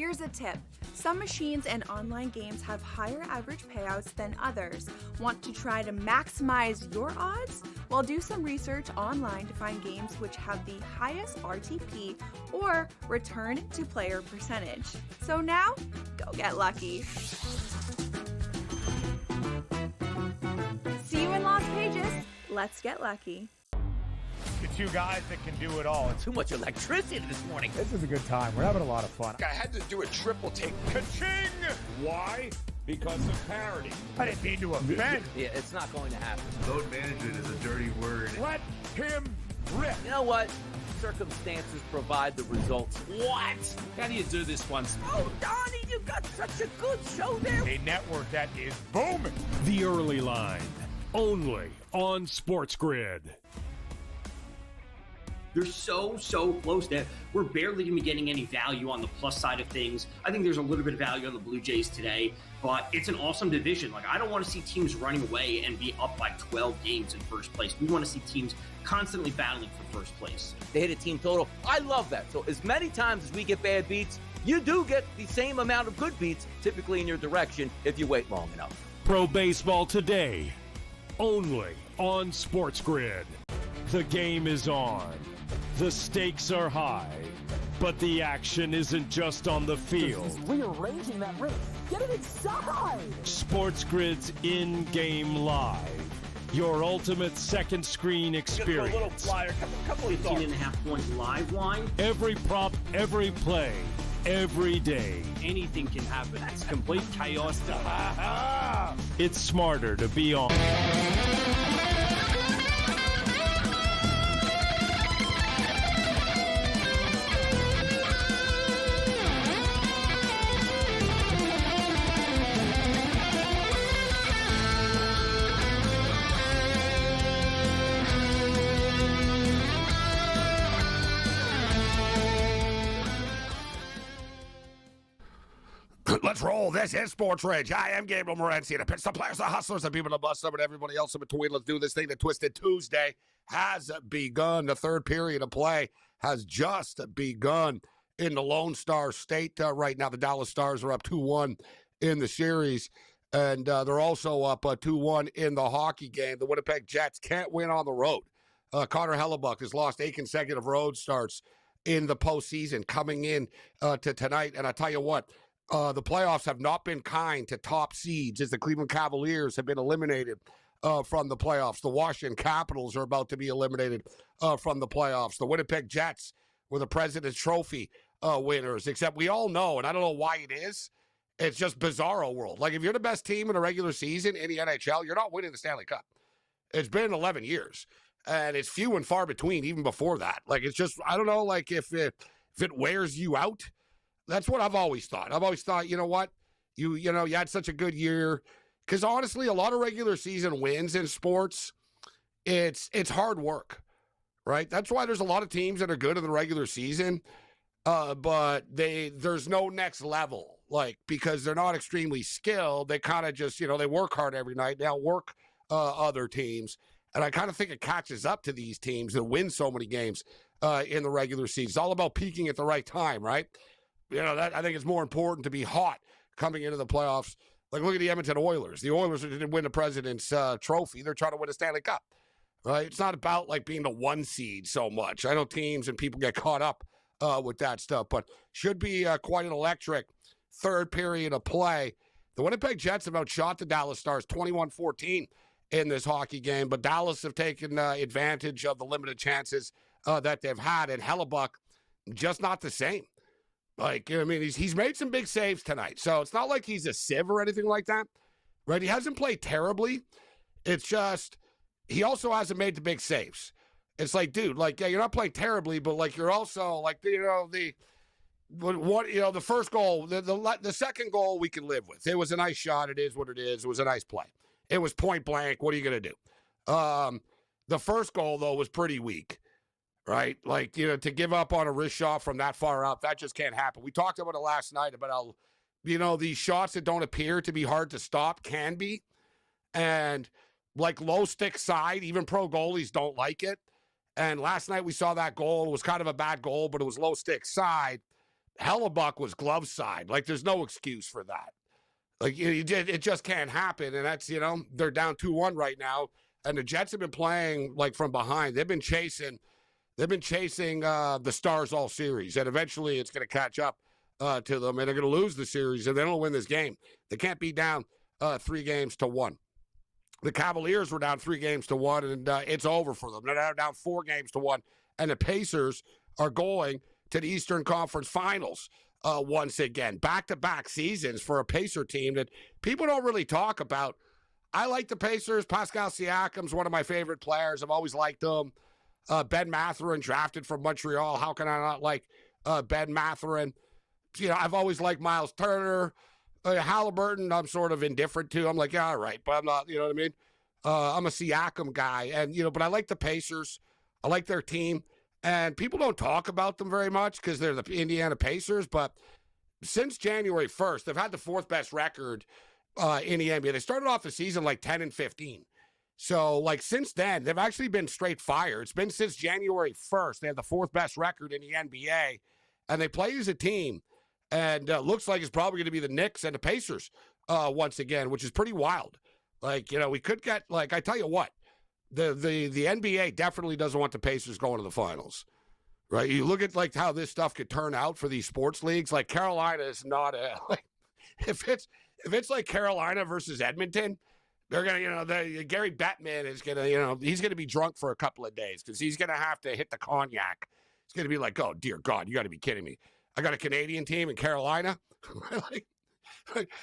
Here's a tip. Some machines and online games have higher average payouts than others. Want to try to maximize your odds? Well, do some research online to find games which have the highest RTP or return to player percentage. So now, go get lucky. See you in Las Vegas. Let's get lucky. The two guys that can do it all. Too much electricity this morning. This is a good time. We're having a lot of fun. I had to do a triple take. Ka-ching! Why? Because of parity. I didn't mean to offend. Yeah, it's not going to happen. Load management is a dirty word. Let him rip. You know what? Circumstances provide the results. What? How do you do this once? Oh, Donnie, you got such a good show there. A network that is booming. The Early Line, only on SportsGrid. They're so close that we're barely going to be getting any value on the plus side of things. I think there's a little bit of value on the Blue Jays today, but it's an awesome division. Like, I don't want to see teams running away and be up by 12 games in first place. We want to see teams constantly battling for first place. They hit a team total. I love that. So as many times as we get bad beats, you do get the same amount of good beats, typically in your direction, if you wait long enough. Pro Baseball today, only on SportsGrid. The game is on. The stakes are high, but the action isn't just on the field. He's rearranging that ring. Get it inside! SportsGrid's in-game live. Your ultimate second screen experience. A little flyer, couple of 18.5 point live line. Every prop, every play, every day. Anything can happen. It's complete chaos. It's smarter to be on. Let's roll. This is SportsRage. I am Gabriel Morency, and the players, the hustlers, the people, the bus, and everybody else in between. Let's do this thing. The Twisted Tuesday has begun. The third period of play has just begun in the Lone Star State right now. The Dallas Stars are up 2-1 in the series, and they're also up 2-1 in the hockey game. The Winnipeg Jets can't win on the road. Connor Hellebuck has lost 8 consecutive road starts in the postseason coming in to tonight, and I tell you what, the playoffs have not been kind to top seeds as the Cleveland Cavaliers have been eliminated from the playoffs. The Washington Capitals are about to be eliminated from the playoffs. The Winnipeg Jets were the President's Trophy winners, except we all know, and I don't know why it is, it's just bizarro world. Like, if you're the best team in a regular season in the NHL, you're not winning the Stanley Cup. It's been 11 years, and it's few and far between even before that. Like, it's just, I don't know, like, if it wears you out. That's what I've always thought. I've always thought, you know what? You had such a good year. Because honestly, a lot of regular season wins in sports, it's hard work, right? That's why there's a lot of teams that are good in the regular season, but there's no next level, like, because they're not extremely skilled. They kind of just, they work hard every night. They outwork other teams. And I kind of think it catches up to these teams that win so many games in the regular season. It's all about peaking at the right time, right? That I think it's more important to be hot coming into the playoffs. Like, look at the Edmonton Oilers. The Oilers didn't win the President's Trophy. They're trying to win a Stanley Cup, right? It's not about, like, being the one seed so much. I know teams and people get caught up with that stuff, but should be quite an electric third period of play. The Winnipeg Jets have outshot the Dallas Stars 21-14 in this hockey game, but Dallas have taken advantage of the limited chances that they've had, and Hellebuck, just not the same. Like, I mean, he's made some big saves tonight. So it's not like he's a sieve or anything like that, right? He hasn't played terribly. It's just he also hasn't made the big saves. It's like, dude, like, yeah, you're not playing terribly, but, like, you're also, like, the first goal, the second goal we can live with. It was a nice shot. It is what it is. It was a nice play. It was point blank. What are you going to do? The first goal, though, was pretty weak. Right? Like, to give up on a wrist shot from that far out, that just can't happen. We talked about it last night about how, these shots that don't appear to be hard to stop can be. And, like, low stick side, even pro goalies don't like it. And last night we saw that goal. It was kind of a bad goal, but it was low stick side. Hellebuck was glove side. Like, there's no excuse for that. Like, it just can't happen. And that's, they're down 2-1 right now. And the Jets have been playing, like, from behind. They've been chasing the Stars all series. And eventually it's going to catch up to them. And they're going to lose the series. And they don't win this game. They can't be down 3-1. The Cavaliers were down 3-1, and it's over for them. They're now down 4-1, and the Pacers are going to the Eastern Conference Finals once again. Back-to-back seasons for a Pacer team that people don't really talk about. I like the Pacers. Pascal Siakam's one of my favorite players. I've always liked him. Ben Mathurin, drafted from Montreal. How can I not like Ben Mathurin? I've always liked Miles Turner. Halliburton, I'm sort of indifferent to. I'm like, yeah, all right, but I'm not, you know what I mean? I'm a Siakam guy, and, but I like the Pacers. I like their team, and people don't talk about them very much because they're the Indiana Pacers, but since January 1st, they've had the fourth best record in the NBA. They started off the season like 10-15. So, like, since then, they've actually been straight fire. It's been since January 1st. They have the fourth best record in the NBA, and they play as a team. And looks like it's probably going to be the Knicks and the Pacers once again, which is pretty wild. Like, we could get, like, I tell you what, the NBA definitely doesn't want the Pacers going to the finals, right? You look at, like, how this stuff could turn out for these sports leagues. Like, Carolina is not like, if it's like Carolina versus Edmonton, they're going to, Gary Bettman is going to, he's going to be drunk for a couple of days because he's going to have to hit the cognac. It's going to be like, oh, dear God, you got to be kidding me. I got a Canadian team in Carolina.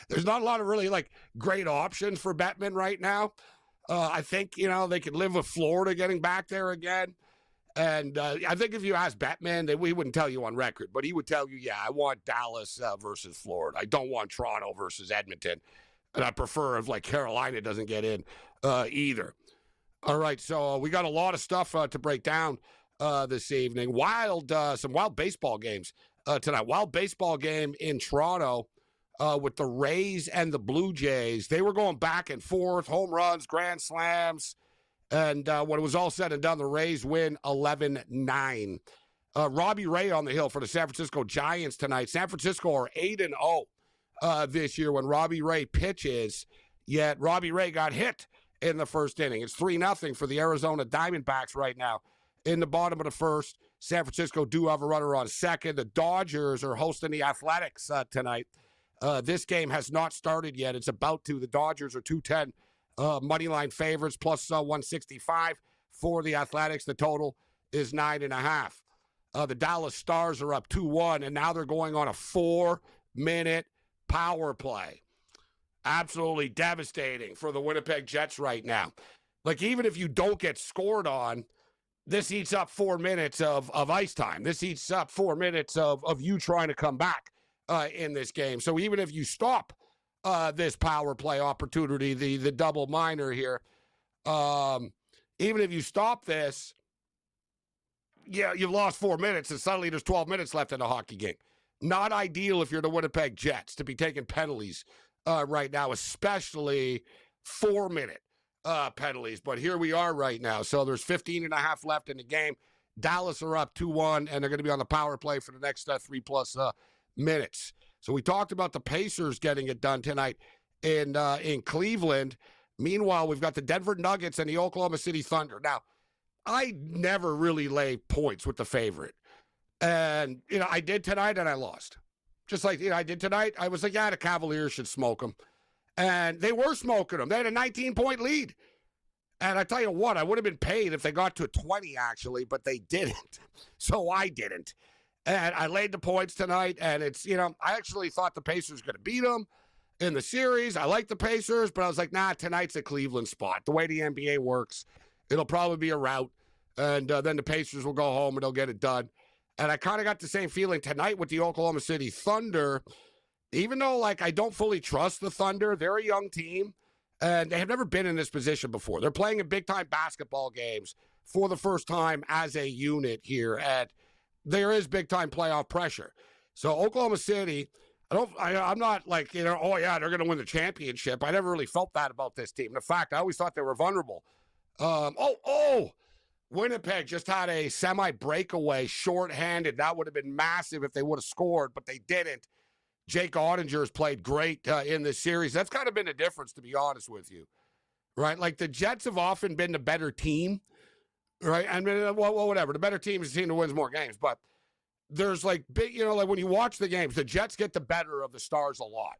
There's not a lot of really, like, great options for Bettman right now. I think, they could live with Florida getting back there again. And I think if you ask Bettman, we wouldn't tell you on record, but he would tell you, yeah, I want Dallas versus Florida. I don't want Toronto versus Edmonton. And I prefer if, like, Carolina doesn't get in either. All right, so we got a lot of stuff to break down this evening. Some wild baseball games tonight. Wild baseball game in Toronto with the Rays and the Blue Jays. They were going back and forth, home runs, grand slams. And when it was all said and done, the Rays win 11-9. Robbie Ray on the hill for the San Francisco Giants tonight. San Francisco are 8-0 this year when Robbie Ray pitches, yet Robbie Ray got hit in the first inning. It's 3-0 for the Arizona Diamondbacks right now. In the bottom of the first, San Francisco do have a runner on second. The Dodgers are hosting the Athletics tonight. This game has not started yet. It's about to. The Dodgers are 210 money line favorites, plus 165 for the Athletics. The total is 9.5. The Dallas Stars are up 2-1, and now they're going on a 4-minute power play. Absolutely devastating for the Winnipeg Jets right now. Like, even if you don't get scored on, this eats up 4 minutes of ice time. This eats up 4 minutes of you trying to come back in this game. So even if you stop this power play opportunity, the double minor here, even if you stop this, yeah, you've lost 4 minutes, and suddenly there's 12 minutes left in a hockey game. Not ideal if you're the Winnipeg Jets to be taking penalties right now, especially 4-minute penalties. But here we are right now. So there's 15.5 left in the game. Dallas are up 2-1, and they're going to be on the power play for the next 3+ minutes. So we talked about the Pacers getting it done tonight in Cleveland. Meanwhile, we've got the Denver Nuggets and the Oklahoma City Thunder. Now, I never really lay points with the favorite. And, I did tonight, and I lost. Just like, I did tonight. I was like, yeah, the Cavaliers should smoke them. And they were smoking them. They had a 19-point lead. And I tell you what, I would have been paid if they got to 20, actually, but they didn't. So I didn't. And I laid the points tonight, and it's, I actually thought the Pacers were going to beat them in the series. I like the Pacers, but I was like, nah, tonight's a Cleveland spot. The way the NBA works, it'll probably be a rout, and then the Pacers will go home, and they'll get it done. And I kind of got the same feeling tonight with the Oklahoma City Thunder. Even though, like, I don't fully trust the Thunder, they're a young team, and they have never been in this position before. They're playing in big-time basketball games for the first time as a unit here, and there is big-time playoff pressure. So Oklahoma City, I'm not like, oh, yeah, they're going to win the championship. I never really felt that about this team. In fact, I always thought they were vulnerable. Winnipeg just had a semi-breakaway, shorthanded. That would have been massive if they would have scored, but they didn't. Jake Ottinger's played great in this series. That's kind of been the difference, to be honest with you, right? Like, the Jets have often been the better team, right? I mean, well, whatever. The better team is the team that wins more games, but there's like big, like when you watch the games, the Jets get the better of the Stars a lot.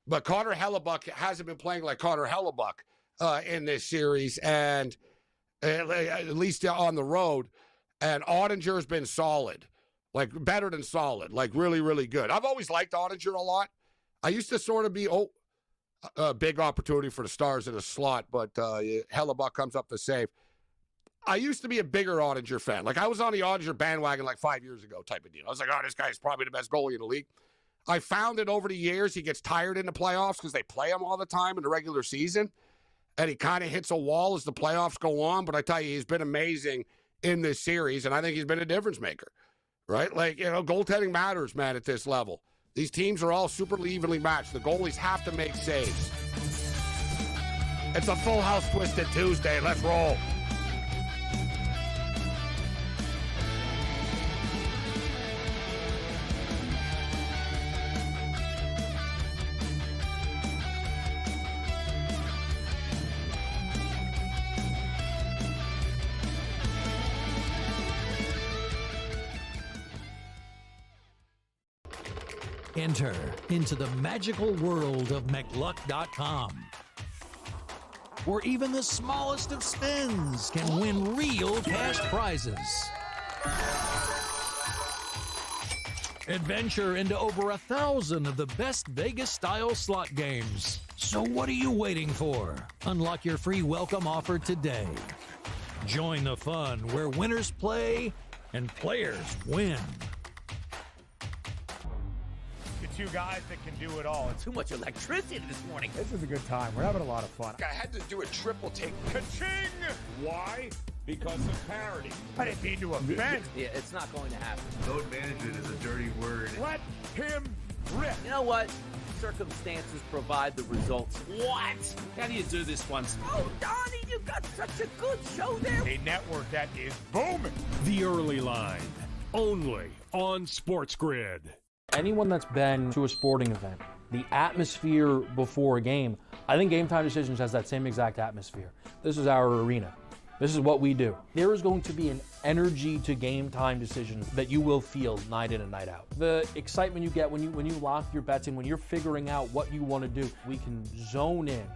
But Connor Hellebuck hasn't been playing like Connor Hellebuck in this series, and at least on the road. And Ottinger's been solid, like better than solid, like really, really good. I've always liked Ottinger a lot. I used to sort of be, a big opportunity for the Stars in a slot, but Hellebuck comes up to save. I used to be a bigger Ottinger fan. Like, I was on the Ottinger bandwagon like 5 years ago type of deal. I was like, this guy's probably the best goalie in the league. I found that over the years he gets tired in the playoffs because they play him all the time in the regular season, and he kind of hits a wall as the playoffs go on. But I tell you, he's been amazing in this series, and I think he's been a difference maker, right? Like, goaltending matters, man, at this level. These teams are all super evenly matched. The goalies have to make saves. It's a Full House Twisted Tuesday. Let's roll. Enter into the magical world of McLuck.com, where even the smallest of spins can win real cash prizes. Adventure into over 1,000 of the best Vegas-style slot games. So what are you waiting for? Unlock your free welcome offer today. Join the fun where winners play and players win. Two guys that can do it all. It's Too much electricity this morning. This is a good time. We're having a lot of fun. I had to do a triple take. Ka-ching! Why? Because of parity. I didn't mean to offend. Yeah, it's not going to happen. Load management is a dirty word. Let him rip. You know what? Circumstances provide the results. What? How do you do this once? Oh, Donnie, you got such a good show there. A network that is booming. The Early Line, only on SportsGrid. Anyone that's been to a sporting event, the atmosphere before a game, I think Game Time Decisions has that same exact atmosphere. This is our arena. This is what we do. There is going to be an energy to Game Time Decisions that you will feel night in and night out. The excitement you get when you lock your bets in, when you're figuring out what you want to do, we can zone in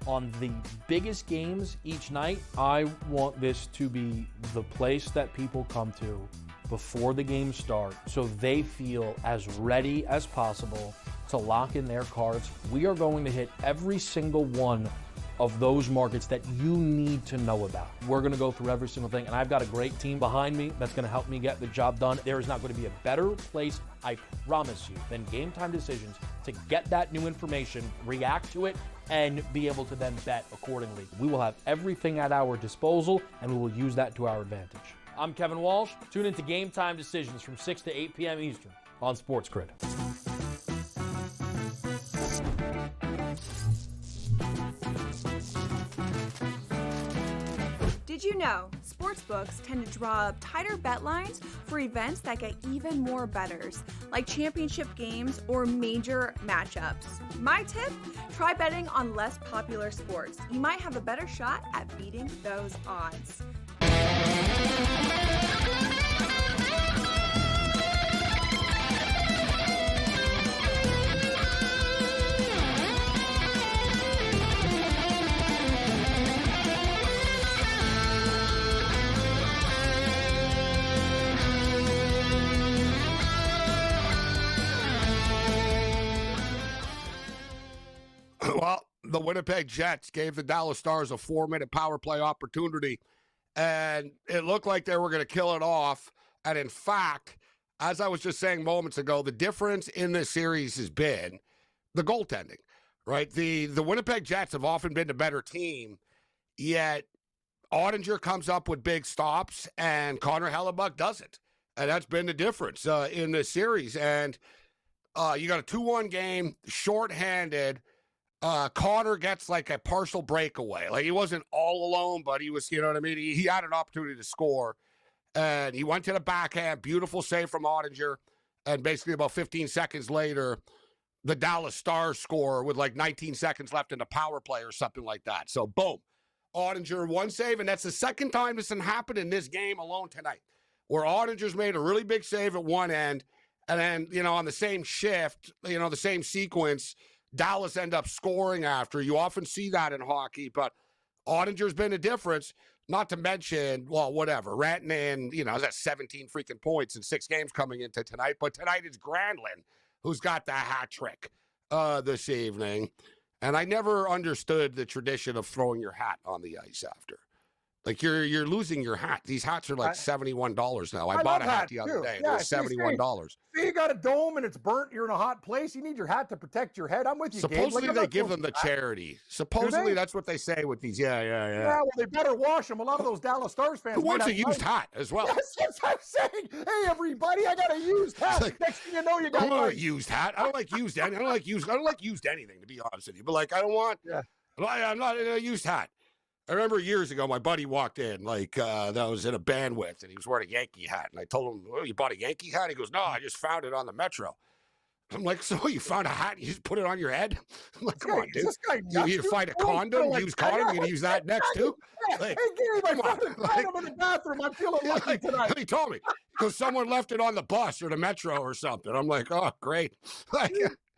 on the biggest games each night. I want this to be the place that people come to before the games start so they feel as ready as possible to lock in their cards. We are going to hit every single one of those markets that you need to know about. We're going to go through every single thing, and I've got a great team behind me that's going to help me get the job done. There is not going to be a better place, I promise you, than Game Time Decisions to get that new information, react to it, and be able to then bet accordingly. We will have everything at our disposal, and we will use that to our advantage. I'm Kevin Walsh. Tune into Game Time Decisions from 6 to 8 p.m. Eastern on SportsGrid. Did you know sportsbooks tend to draw up tighter bet lines for events that get even more bettors, like championship games or major matchups? My tip? Try betting on less popular sports. You might have a better shot at beating those odds. Well, the Winnipeg Jets gave the Dallas Stars a 4-minute power play opportunity, and it looked like they were going to kill it off. And in fact, as I was just saying moments ago, the difference in this series has been the goaltending, right? The Winnipeg Jets have often been the better team, yet Ottinger comes up with big stops, and Connor Hellebuck doesn't. And that's been the difference in this series. And you got a 2-1 game, shorthanded, Connor gets like a partial breakaway. Like he wasn't all alone, but he was, you know what I mean? He had an opportunity to score. And he went to the backhand. Beautiful save from Ottinger. And basically about 15 seconds later, the Dallas Stars score with like 19 seconds left in the power play or something like that. So, boom. Ottinger, one save. And that's the second time this has happened in this game alone tonight, where Ottinger's made a really big save at one end. And then, you know, on the same shift, you know, the same sequence, Dallas end up scoring after. You often see that in hockey, but Ottinger's been a difference. Not to mention, well, whatever, Rantanen, you know, that's 17 freaking points in 6 games coming into tonight. But tonight it's Granlund who's got the hat trick this evening. And I never understood the tradition of throwing your hat on the ice after. Like, you're losing your hat. These hats are like $71 now. I bought a hat the other day. Yeah, it was $71. See, you got a dome and it's burnt. You're in a hot place. You need your hat to protect your head. I'm with you, Supposedly Gabe. they give them to charity. Supposedly that's what they say with these. Yeah. Yeah, well, they better wash them. A lot of those Dallas Stars fans. Who wants a used hat as well? Yes, I'm saying. Hey, everybody, I got a used hat. Like, next thing you know, you got I don't want a used hat. I don't like used anything, to be honest with you. But like, I don't want. Yeah. I'm not in a used hat. I remember years ago, my buddy walked in, like, that I was in a band with, and he was wearing a Yankee hat. And I told him, oh, you bought a Yankee hat? He goes, no, I just found it on the Metro. I'm like, so you found a hat and you just put it on your head? I'm like, come on, dude. You find a condom, use condom, you can use that next, too? Like, hey, Gabe, I found a condom in the bathroom. I'm feeling lucky tonight. He told me, because someone left it on the bus or the Metro or something. I'm like, oh, great. Like,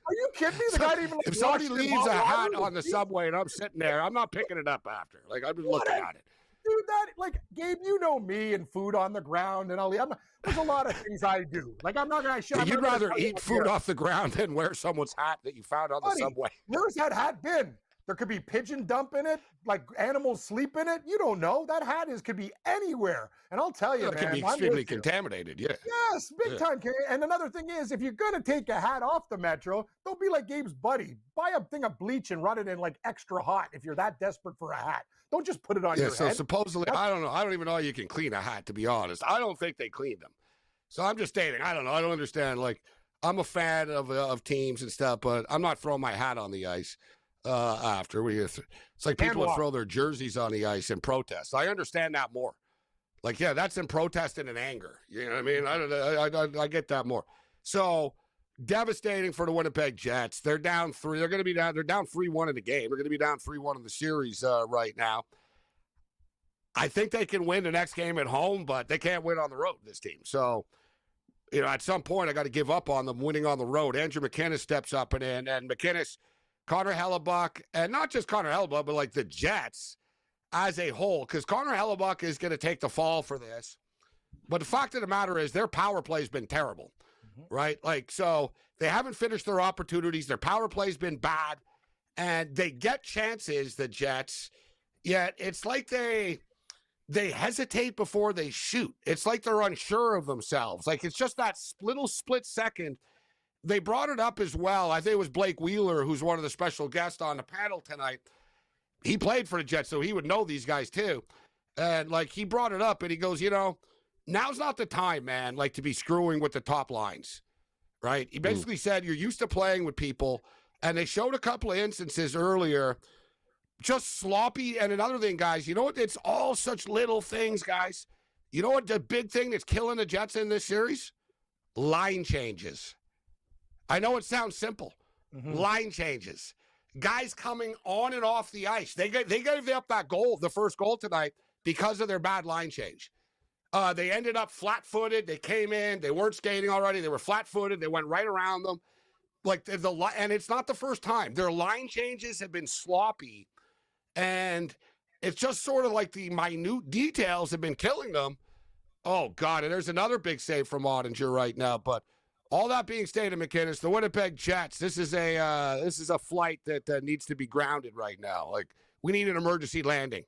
are you kidding me? The guy didn't even if somebody leaves a hat on the subway and I'm sitting there, I'm not picking it up after. Like, I'm just looking at it. Dude, like, Gabe, you know me and food on the ground and all. There's a lot of things I do. Like, I'm not going to. You'd rather eat food off the ground than wear someone's hat that you found on the subway. Where's that hat been? There could be pigeon dump in it, like animals sleep in it. You don't know. That hat could be anywhere. And I'll tell you, man. It can be extremely contaminated, yeah. Yes, big time. And another thing is, if you're going to take a hat off the Metro, don't be like Gabe's buddy. Buy a thing of bleach and run it in like extra hot if you're that desperate for a hat. Don't just put it on your head. Yeah, so supposedly, I don't know. I don't even know how you can clean a hat, to be honest. I don't think they cleaned them. So I'm just stating, I don't know. I don't understand. Like, I'm a fan of teams and stuff, but I'm not throwing my hat on the ice. After it's like people that throw their jerseys on the ice in protest. I understand that more. Like, yeah, that's in protest and in anger. You know what I mean? I get that more. So devastating for the Winnipeg Jets. They're down 3. They're going to be down. They're down 3-1 in the game. They're going to be down 3-1 in the series right now. I think they can win the next game at home, but they can't win on the road. This team. So, you know, at some point, I got to give up on them winning on the road. Andrew McKinnis steps up and McKinnis. Connor Hellebuck, and not just Connor Hellebuck, but like the Jets as a whole, because Connor Hellebuck is going to take the fall for this. But the fact of the matter is their power play has been terrible, right? Like, so they haven't finished their opportunities. Their power play has been bad, and they get chances, the Jets, yet it's like they hesitate before they shoot. It's like they're unsure of themselves. Like, it's just that little split second. They brought it up as well. I think it was Blake Wheeler, who's one of the special guests on the panel tonight. He played for the Jets, so he would know these guys too. And, like, he brought it up, and he goes, you know, now's not the time, man, like, to be screwing with the top lines, right? He basically said you're used to playing with people, and they showed a couple of instances earlier, just sloppy. And another thing, guys, you know what? It's all such little things, guys. You know what the big thing that's killing the Jets in this series? Line changes. I know it sounds simple. Line changes. Guys coming on and off the ice. They gave up that goal, the first goal tonight, because of their bad line change. They ended up flat-footed. They came in. They weren't skating already. They were flat-footed. They went right around them. Like and it's not the first time. Their line changes have been sloppy, and it's just sort of like the minute details have been killing them. Oh, God, and there's another big save from Ottinger right now, but all that being stated, McKinnis, the Winnipeg Jets, this is a flight that needs to be grounded right now. Like, we need an emergency landing.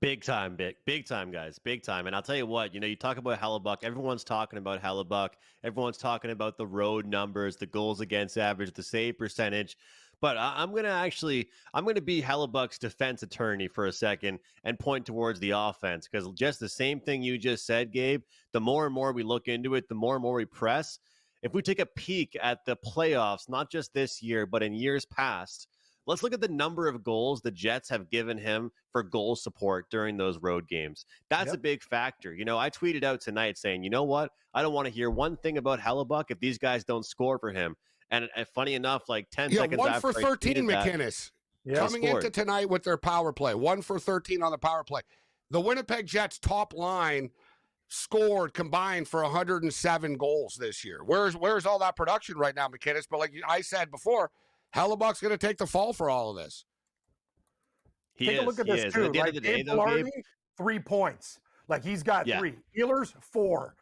Big time, guys, big time. And I'll tell you what, you know, you talk about Hellebuck. Everyone's talking about Hellebuck. Everyone's talking about the road numbers, the goals against average, the save percentage. But I'm going to be Hellebuck's defense attorney for a second and point towards the offense, because just the same thing you just said, Gabe, the more and more we look into it, the more and more we press, If we take a peek at the playoffs, not just this year, but in years past, let's look at the number of goals the Jets have given him for goal support during those road games. That's a big factor. You know, I tweeted out tonight saying, you know what? I don't want to hear one thing about Hellebuck if these guys don't score for him. And funny enough, like 10 seconds after 1 for 13, McInnes. Coming into tonight with their power play. 1 for 13 on the power play. The Winnipeg Jets top line scored combined for 107 goals this year. Where's all that production right now, McInnes? But like I said before, Hellebuck's going to take the fall for all of this. Take a look at this too. Like Gabe Velarde, 3 points. Like he's got 3. Ehlers, 4.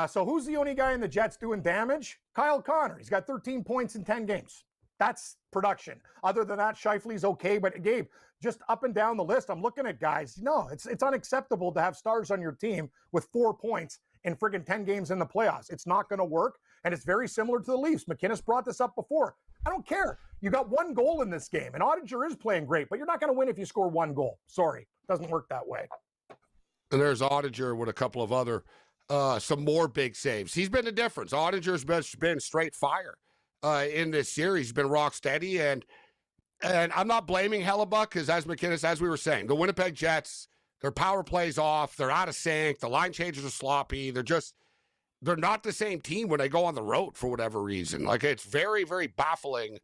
So who's the only guy in the Jets doing damage? Kyle Connor. He's got 13 points in 10 games. That's production. Other than that, Scheifele's okay. But Gabe, just up and down the list, I'm looking at guys. No, it's unacceptable to have stars on your team with 4 points in friggin' 10 games in the playoffs. It's not going to work. And it's very similar to the Leafs. McInnes brought this up before. I don't care. You got 1 goal in this game. And Oettinger is playing great, but you're not going to win if you score 1 goal. Sorry. Doesn't work that way. And there's Oettinger with a couple of other, some more big saves. He's been the difference. Ottinger's been straight fire in this series. He's been rock steady. And I'm not blaming Hellebuck because, as McInnes, as we were saying, the Winnipeg Jets, their power play's off. They're out of sync. The line changes are sloppy. They're not the same team when they go on the road for whatever reason. Like, it's very, very baffling,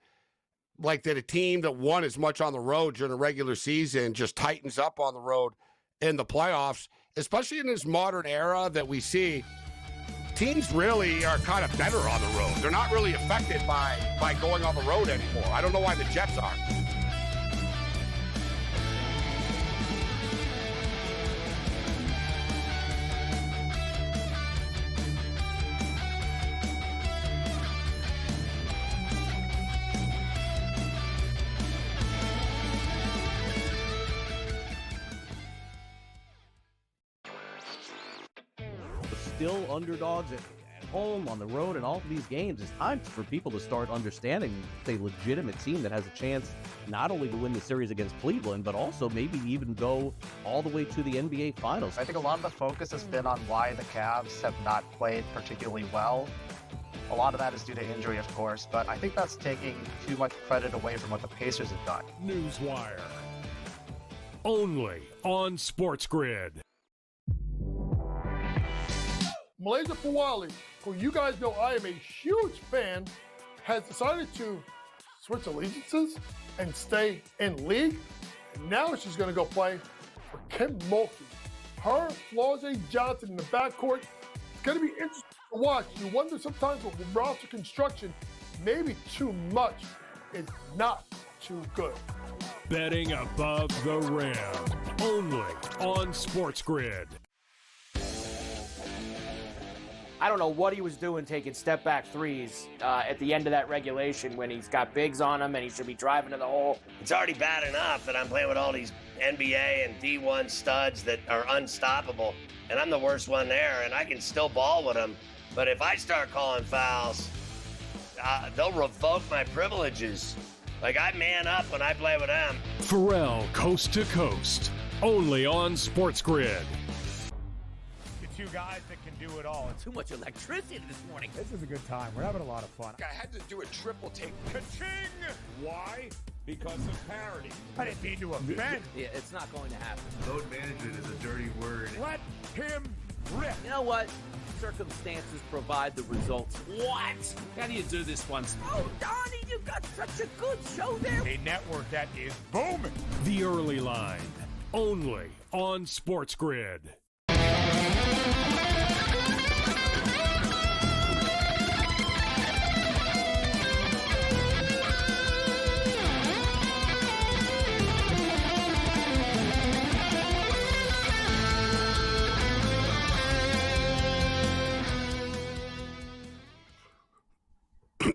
like, that a team that won as much on the road during the regular season just tightens up on the road in the playoffs, especially in this modern era that we see. Teams really are kind of better on the road. They're not really affected by going on the road anymore. I don't know why the Jets are. Still underdogs at home, on the road, and all of these games. It's time for people to start understanding a legitimate team that has a chance not only to win the series against Cleveland, but also maybe even go all the way to the NBA Finals. I think a lot of the focus has been on why the Cavs have not played particularly well. A lot of that is due to injury, of course, but I think that's taking too much credit away from what the Pacers have done. Newswire. Only on SportsGrid. Malaysia Fawali, who you guys know I am a huge fan, has decided to switch allegiances and stay in league. And now she's going to go play for Kim Mulkey. Her, Flau'jae Johnson in the backcourt. It's going to be interesting to watch. You wonder sometimes with roster construction, maybe too much is not too good. Betting above the rim. Only on SportsGrid. I don't know what he was doing taking step-back threes at the end of that regulation when he's got bigs on him and he should be driving to the hole. It's already bad enough that I'm playing with all these NBA and D1 studs that are unstoppable, and I'm the worst one there, and I can still ball with them. But if I start calling fouls, they'll revoke my privileges. Like, I man up when I play with them. Pharrell, Coast to Coast. Only on SportsGrid. Two guys that can do it all. Too much electricity this morning. This is a good time. We're having a lot of fun. I had to do a triple take. Ka-ching! Why? Because of parity. I didn't mean to offend. Yeah, it's not going to happen. Load management is a dirty word. Let him rip. You know what? Circumstances provide the results. What? How do you do this once? Oh, Donnie, you got such a good show there. A network that is booming. The Early Line. Only on SportsGrid.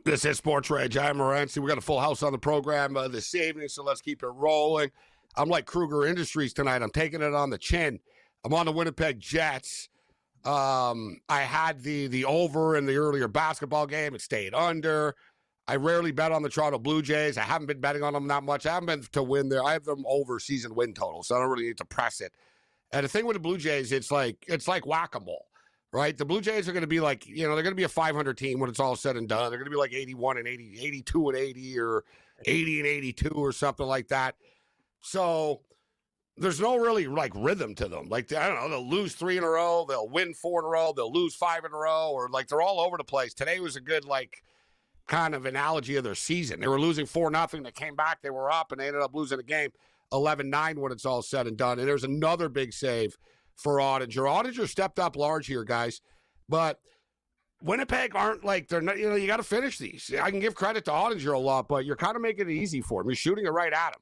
This is SportsRage. I'm Morency. We got a full house on the program this evening, so let's keep it rolling. I'm like Kruger Industries tonight. I'm taking it on the chin. I'm on the Winnipeg Jets. I had the over in the earlier basketball game. It stayed under. I rarely bet on the Toronto Blue Jays. I haven't been betting on them that much. I haven't been to win there. I have them over season win total, so I don't really need to press it. And the thing with the Blue Jays, it's like whack-a-mole. right? The Blue Jays are going to be like, they're going to be a 500 team when it's all said and done. They're going to be like 81 and 80, 82 and 80, or 80 and 82 or something like that. So there's no really like rhythm to them. Like, I don't know, they'll lose 3 in a row, they'll win 4 in a row, they'll lose 5 in a row, or like they're all over the place. Today was a good like kind of analogy of their season. They were losing 4-0, they came back, they were up, and they ended up losing the game 11-9 when it's all said and done. And there's another big save for Ottinger. Ottinger stepped up large here, guys, but Winnipeg aren't like, they're not, you got to finish these. I can give credit to Ottinger a lot, but you're kind of making it easy for him. You're shooting it right at him.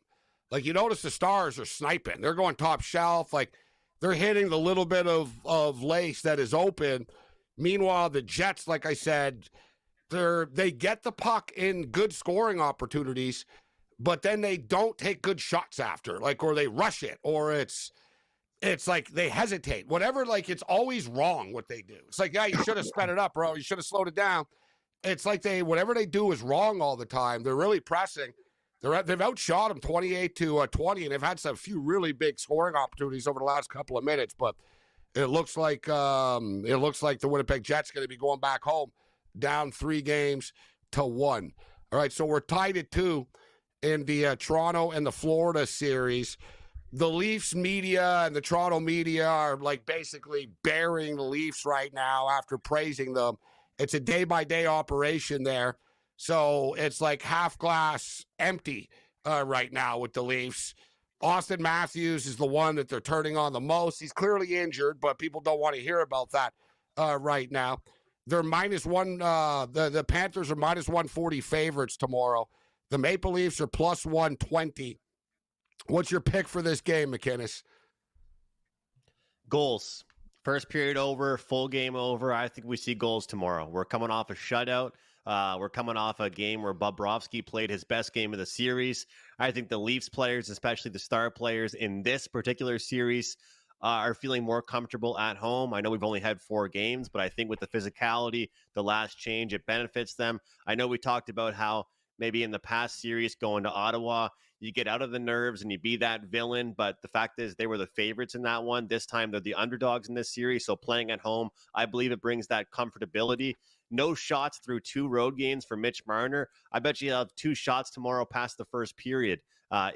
Like, you notice the Stars are sniping. They're going top shelf. Like, they're hitting the little bit of lace that is open. Meanwhile, the Jets, like I said, they get the puck in good scoring opportunities, but then they don't take good shots after, like, or they rush it, or it's like they hesitate. Whatever, like, it's always wrong what they do. It's like, yeah, you should have sped it up, bro. You should have slowed it down. It's like whatever they do is wrong all the time. They're really pressing. They've outshot them 28-20, and they've had some few really big scoring opportunities over the last couple of minutes. But it looks like the Winnipeg Jets going to be going back home, down 3-1. All right, so we're tied at 2 in the Toronto and the Florida series. The Leafs media and the Toronto media are like basically burying the Leafs right now after praising them. It's a day-by-day operation there. So it's like half glass empty right now with the Leafs. Austin Matthews is the one that they're turning on the most. He's clearly injured, but people don't want to hear about that right now. They're -1. The Panthers are -140 favorites tomorrow. The Maple Leafs are +120. What's your pick for this game, McInnes? Goals. First period over, full game over. I think we see goals tomorrow. We're coming off a shutout. We're coming off a game where Bobrovsky played his best game of the series. I think the Leafs players, especially the star players in this particular series, are feeling more comfortable at home. I know we've only had 4 games, but I think with the physicality, the last change, it benefits them. I know we talked about how maybe in the past series going to Ottawa, you get out of the nerves and you be that villain. But the fact is they were the favorites in that one. This time they're the underdogs in this series. So playing at home, I believe it brings that comfortability. No shots through 2 road games for Mitch Marner. I bet you have 2 shots tomorrow past the first period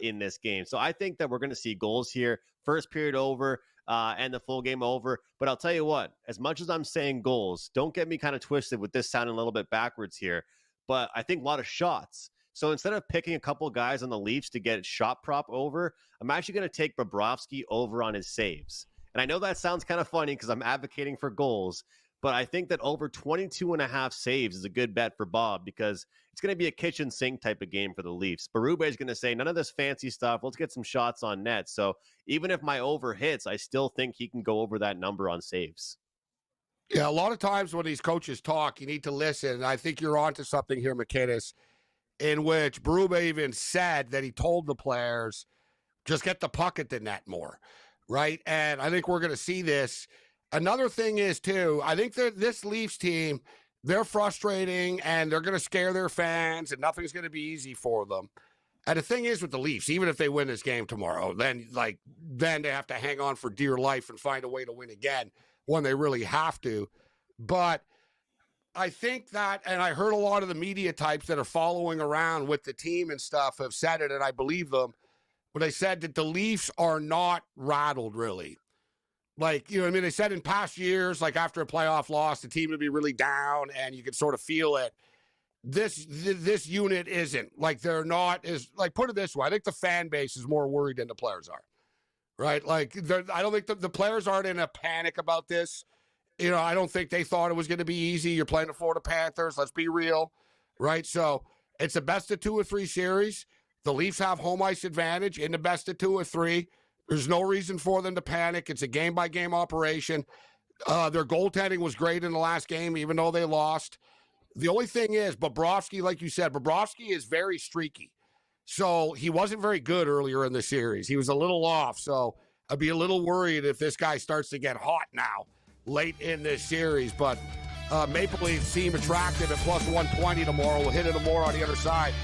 in this game. So I think that we're going to see goals here. First period over and the full game over. But I'll tell you what, as much as I'm saying goals, don't get me kind of twisted with this sounding a little bit backwards here. But I think a lot of shots. So instead of picking a couple guys on the Leafs to get shot prop over, I'm actually going to take Bobrovsky over on his saves. And I know that sounds kind of funny because I'm advocating for goals, but I think that over 22.5 saves is a good bet for Bob because it's going to be a kitchen sink type of game for the Leafs. Berube is going to say, none of this fancy stuff. Let's get some shots on net. So even if my over hits, I still think he can go over that number on saves. Yeah, a lot of times when these coaches talk, you need to listen. And I think you're onto something here, McInnes, in which Berube even said that he told the players, just get the puck at the net more, right? And I think we're going to see this. Another thing is, too, I think that this Leafs team, they're frustrating and they're going to scare their fans and nothing's going to be easy for them. And the thing is with the Leafs, even if they win this game tomorrow, then they have to hang on for dear life and find a way to win again when they really have to. But I think that, and I heard a lot of the media types that are following around with the team and stuff have said it, and I believe them, when they said that the Leafs are not rattled, really. Like, you know what I mean? They said in past years, like after a playoff loss, the team would be really down, and you could sort of feel it. This unit isn't. Like, they're not, like, put it this way, I think the fan base is more worried than the players are, right? Like, I don't think the players aren't in a panic about this. You know, I don't think they thought it was going to be easy. You're playing the Florida Panthers. Let's be real, right? So it's a best of 2 or 3 series. The Leafs have home ice advantage in the best of 2 or 3. There's no reason for them to panic. It's a game-by-game operation. Their goaltending was great in the last game, even though they lost. The only thing is, Bobrovsky, like you said, Bobrovsky is very streaky. So he wasn't very good earlier in the series. He was a little off. So I'd be a little worried if this guy starts to get hot now late in this series. But Maple Leafs seem attractive at +120 tomorrow. We'll hit it more on the other side.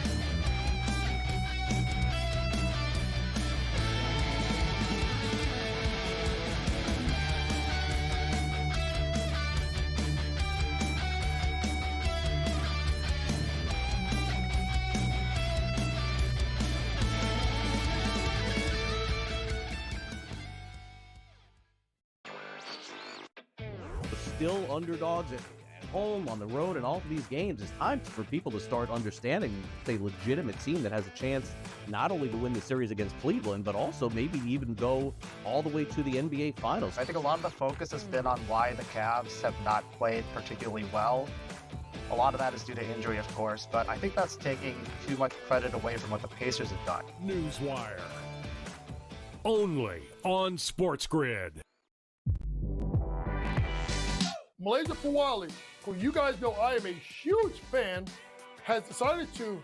still underdogs at home, on the road, and all of these games. It's time for people to start understanding it's a legitimate team that has a chance not only to win the series against Cleveland, but also maybe even go all the way to the NBA Finals. I think a lot of the focus has been on why the Cavs have not played particularly well. A lot of that is due to injury, of course, but I think that's taking too much credit away from what the Pacers have done. Newswire. Only on SportsGrid. Malaysia Fawali, who you guys know I am a huge fan, has decided to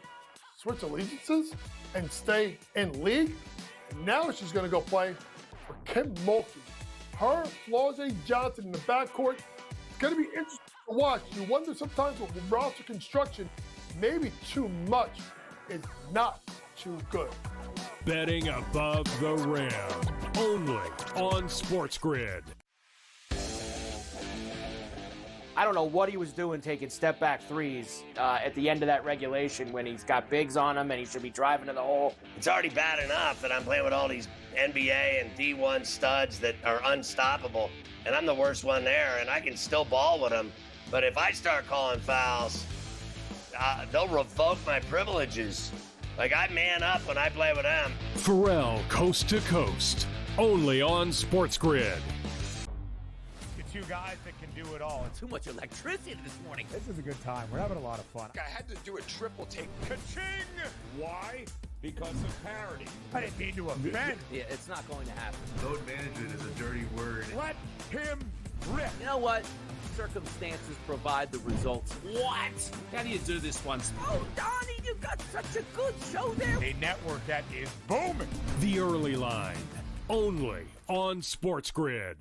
switch allegiances and stay in league. And now she's going to go play for Kim Mulkey. Her, Flau'jae Johnson in the backcourt. It's going to be interesting to watch. You wonder sometimes with roster construction, maybe too much is not too good. Betting above the rim. Only on SportsGrid. I don't know what he was doing taking step-back threes at the end of that regulation when he's got bigs on him and he should be driving to the hole. It's already bad enough that I'm playing with all these NBA and D1 studs that are unstoppable, and I'm the worst one there, and I can still ball with them. But if I start calling fouls, they'll revoke my privileges. Like, I man up when I play with them. Pharrell Coast to Coast. Only on SportsGrid. Two guys that can do it all. Too much electricity this morning. This is a good time. We're having a lot of fun. I had to do a triple take. Ka-ching! Why? Because of parity. I didn't mean to offend. Yeah, it's not going to happen. Load management is a dirty word. Let him rip. You know what? Circumstances provide the results. What? How do you do this one? Oh, Donnie, you got such a good show there. A network that is booming. The Early Line. Only on SportsGrid.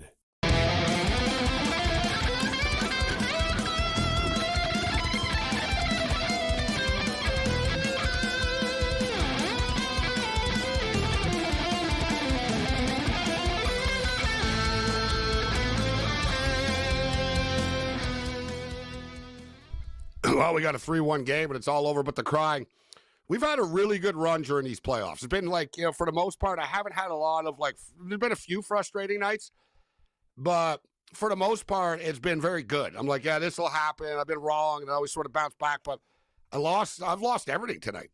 Well, we got a 3-1 game, and it's all over but the crying. We've had a really good run during these playoffs. It's been like, for the most part, I haven't had a lot of, there's been a few frustrating nights, but for the most part, it's been very good. I'm like, yeah, this will happen. I've been wrong, and I always sort of bounce back, but I've lost everything tonight.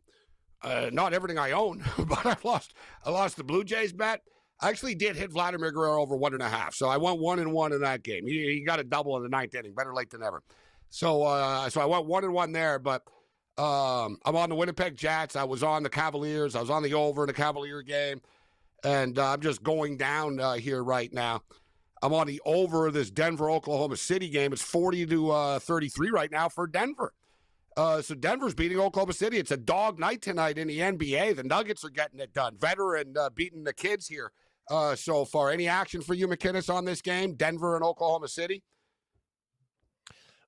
Not everything I own, but I lost the Blue Jays bet. I actually did hit Vladimir Guerrero over 1.5, so I went 1-1 in that game. He got a double in the ninth inning. Better late than never. So I went 1-1 there, but I'm on the Winnipeg Jets. I was on the Cavaliers. I was on the over in the Cavalier game, and I'm just going down here right now. I'm on the over of this Denver-Oklahoma City game. It's 40-33 right now for Denver. So Denver's beating Oklahoma City. It's a dog night tonight in the NBA. The Nuggets are getting it done. Veteran beating the kids here so far. Any action for you, McKinnis, on this game, Denver and Oklahoma City?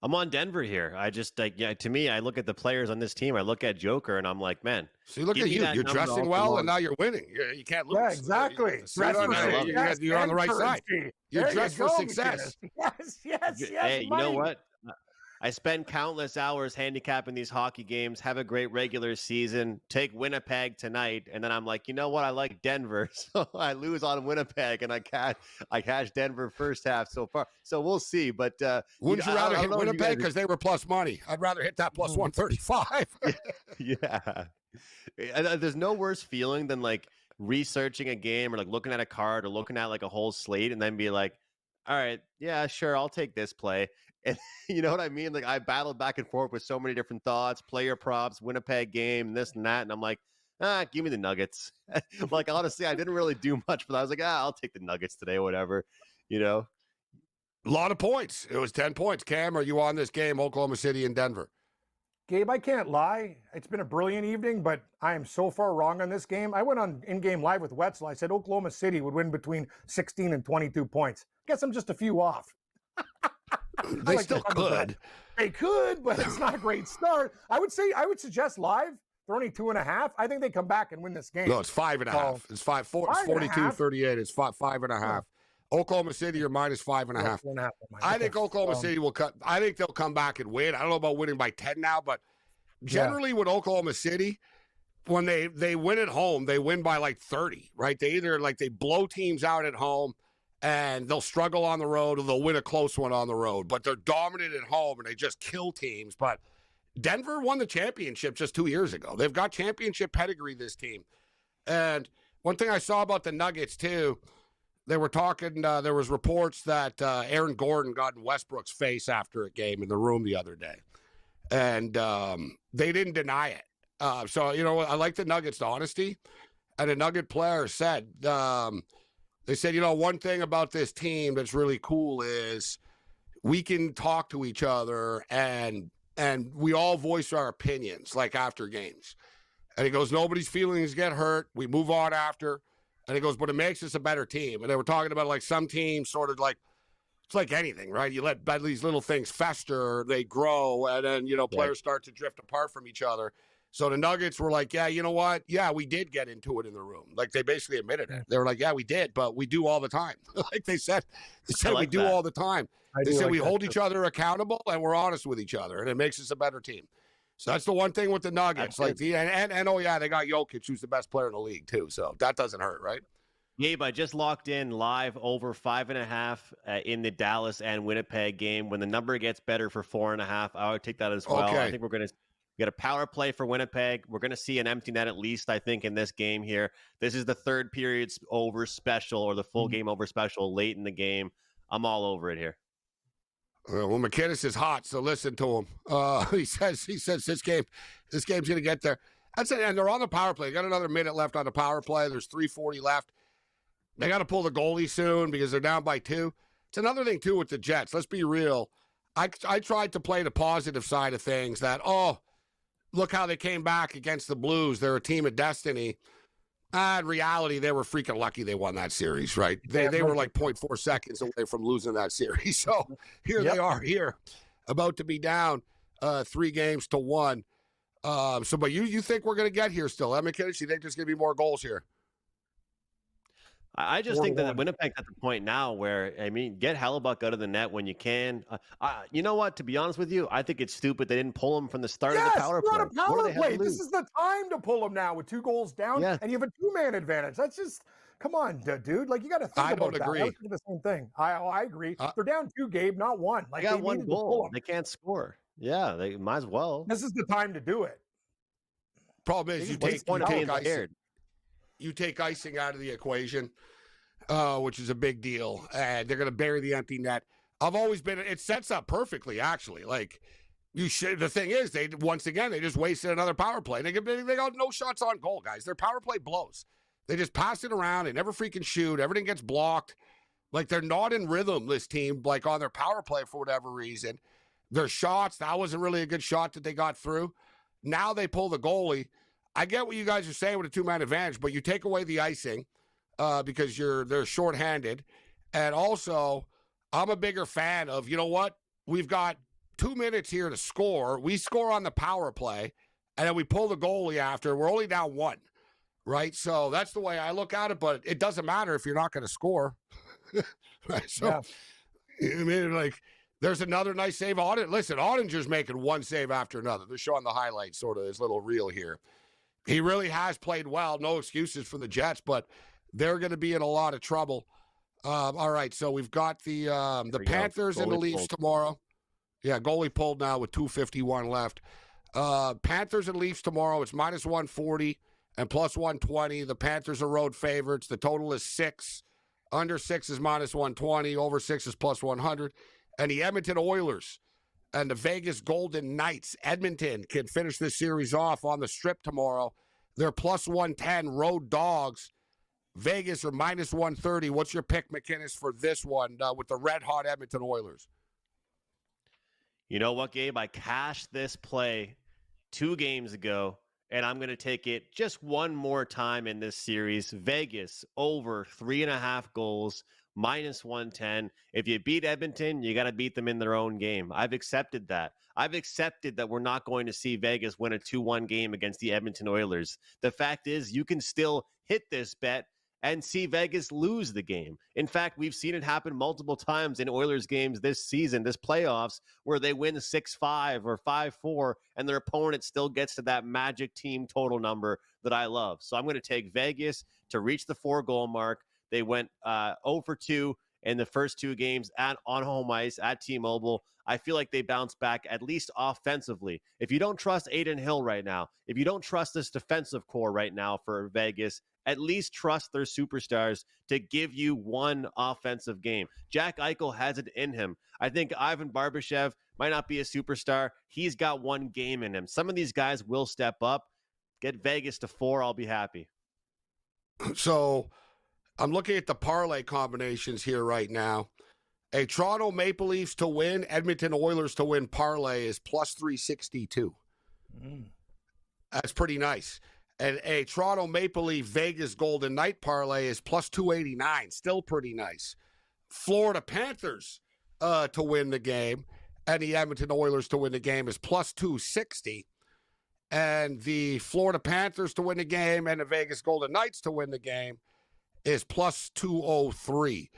I'm on Denver here. I just to me, I look at the players on this team. I look at Joker, and I'm like, man. See, look at you. You're dressing well, and now you're winning. You can't lose. Yeah, exactly. You're on the right side. You're dressed for success. Yes. Hey, you know what? I spend countless hours handicapping these hockey games, have a great regular season, take Winnipeg tonight, and then I'm like, you know what? I like Denver, so I lose on Winnipeg, and I cash Denver first half so far. So we'll see. But wouldn't you rather hit Winnipeg because they were plus money? I'd rather hit that plus 135. Yeah. There's no worse feeling than researching a game or looking at a card or looking at a whole slate and then be like, all right, yeah, sure, I'll take this play. And you know what I mean? I battled back and forth with so many different thoughts, player props, Winnipeg game, this and that. And I'm like, give me the Nuggets. Honestly, I didn't really do much, but I was like, I'll take the Nuggets today, whatever, A lot of points. It was 10 points. Cam, are you on this game, Oklahoma City and Denver? Gabe, I can't lie. It's been a brilliant evening, but I am so far wrong on this game. I went on in-game live with Wetzel. I said Oklahoma City would win between 16 and 22 points. Guess I'm just a few off. They still could. They could, but it's not a great start. I would suggest live. They're only 2.5. I think they come back and win this game. No, it's 5.5. It's 42-38. It's 5.5. Oklahoma City or minus 5.5. I think Oklahoma City will cut. I think they'll come back and win. I don't know about winning by 10 now, but generally with Oklahoma City, when they win at home, they win by 30, right? They either they blow teams out at home and they'll struggle on the road or they'll win a close one on the road, but they're dominant at home and they just kill teams. But Denver won the championship just 2 years ago. They've got championship pedigree, this team. And one thing I saw about the Nuggets, too, they were talking, there was reports that Aaron Gordon got in Westbrook's face after a game in the room the other day. And they didn't deny it. So, you know, I like the Nuggets' honesty. And a Nugget player said, they said, you know, one thing about this team that's really cool is we can talk to each other and we all voice our opinions, like after games. And he goes, nobody's feelings get hurt. We move on after. And he goes, but it makes us a better team. And they were talking about like some teams sort of like, it's like anything, right? You let these little things fester, they grow, and then, you know, players start to drift apart from each other. So the Nuggets were like, yeah, you know what? Yeah, we did get into it in the room. Like, they basically admitted it. They were like, yeah, we did, but we do all the time. Like they said we do all the time. They said we hold each other accountable and we're honest with each other, and it makes us a better team. So that's the one thing with the Nuggets. And oh yeah, they got Jokic, who's the best player in the league too. So that doesn't hurt, right? Gabe, I just locked in live over 5.5 in the Dallas and Winnipeg game. When the number gets better for 4.5, I would take that as well. Okay. I think we're going to get a power play for Winnipeg. We're going to see an empty net at least, I think, in this game here. This is the third period over special, or the full game over special late in the game. I'm all over it here. Well, McKinnis is hot, so listen to him. He says this game's going to get there. That's it, and they're on the power play. They got another minute left on the power play. There's 3:40 left. They got to pull the goalie soon because they're down by 2. It's another thing, too, with the Jets. Let's be real. I tried to play the positive side of things that, look how they came back against the Blues. They're a team of destiny. In reality, they were freaking lucky they won that series, right? They were like 0.4 seconds away from losing that series. So here they are here, about to be down 3-1. But you think we're going to get here still? McKinnis, you think there's going to be more goals here? I just think that Winnipeg's at the point now where, I mean, get Hellebuck out of the net when you can. You know what? To be honest with you, I think it's stupid they didn't pull him from the start of the power play. This is the time to pull him now with 2 goals down, and you have a 2-man advantage. That's just, come on, dude. Like, you got to think about that. I don't agree. The same thing. I agree. They're down 2, Gabe, not 1. Like, they got 1 goal. They can't score. Yeah, they might as well. This is the time to do it. Problem is, you take icing out of the equation. Which is a big deal. And they're going to bury the empty net. It sets up perfectly, actually. Like, the thing is, they just wasted another power play. They got no shots on goal, guys. Their power play blows. They just pass it around. They never freaking shoot. Everything gets blocked. Like, they're not in rhythm, this team, like on their power play for whatever reason. Their shots, that wasn't really a good shot that they got through. Now they pull the goalie. I get what you guys are saying with a 2-man advantage, but you take away the icing. Because they're shorthanded. And also, I'm a bigger fan of, you know what? We've got 2 minutes here to score. We score on the power play, and then we pull the goalie after. We're only down 1, right? So that's the way I look at it, but it doesn't matter if you're not going to score. Right? So, I mean, like, there's another nice save. Listen, Ottinger's making 1 save after another. They're showing the highlights, sort of, his little reel here. He really has played well. No excuses for the Jets, but they're going to be in a lot of trouble. All right, so we've got the Panthers and the Leafs tomorrow. Yeah, goalie pulled now with 2:51 left. Panthers and Leafs tomorrow. It's minus 140 and plus 120. The Panthers are road favorites. The total is 6. Under 6 is minus 120. Over 6 is plus 100. And the Edmonton Oilers and the Vegas Golden Knights. Edmonton can finish this series off on the Strip tomorrow. They're plus 110 road dogs. Vegas are minus 130. What's your pick, McKinnis, for this one with the red-hot Edmonton Oilers? You know what, Gabe? I cashed this play 2 games ago, and I'm going to take it just one more time in this series. Vegas over 3.5 goals, minus 110. If you beat Edmonton, you got to beat them in their own game. I've accepted that. I've accepted that we're not going to see Vegas win a 2-1 game against the Edmonton Oilers. The fact is, you can still hit this bet and see Vegas lose the game. In fact, we've seen it happen multiple times in Oilers games this season, this playoffs, where they win 6-5 or 5-4, and their opponent still gets to that magic team total number that I love. So I'm going to take Vegas to reach the 4-goal mark. They went 0 for 2 in the first two games on home ice at T-Mobile. I feel like they bounce back at least offensively. If you don't trust Adin Hill right now, if you don't trust this defensive core right now for Vegas, at least trust their superstars to give you one offensive game. Jack Eichel has it in him. I think Ivan Barbashev might not be a superstar. He's got one game in him. Some of these guys will step up. Get Vegas to 4. I'll be happy. So I'm looking at the parlay combinations here right now. A Toronto Maple Leafs to win, Edmonton Oilers to win parlay is plus 362. That's pretty nice. And a Toronto Maple Leaf Vegas Golden Knight parlay is plus 289. Still pretty nice. Florida Panthers to win the game and the Edmonton Oilers to win the game is plus 260. And the Florida Panthers to win the game and the Vegas Golden Knights to win the game is plus 203.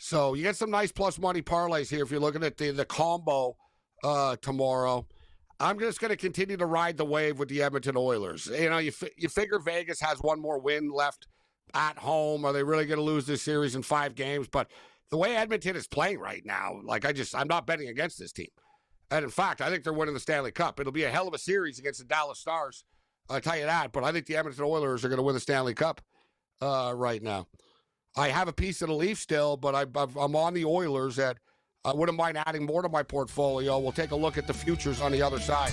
So you get some nice plus money parlays here if you're looking at the combo tomorrow. I'm just going to continue to ride the wave with the Edmonton Oilers. You know, you figure Vegas has one more win left at home. Are they really going to lose this series in 5 games? But the way Edmonton is playing right now, like I'm not betting against this team. And in fact, I think they're winning the Stanley Cup. It'll be a hell of a series against the Dallas Stars. I'll tell you that. But I think the Edmonton Oilers are going to win the Stanley Cup right now. I have a piece of the Leafs still, but I'm on the Oilers, and I wouldn't mind adding more to my portfolio. We'll take a look at the futures on the other side.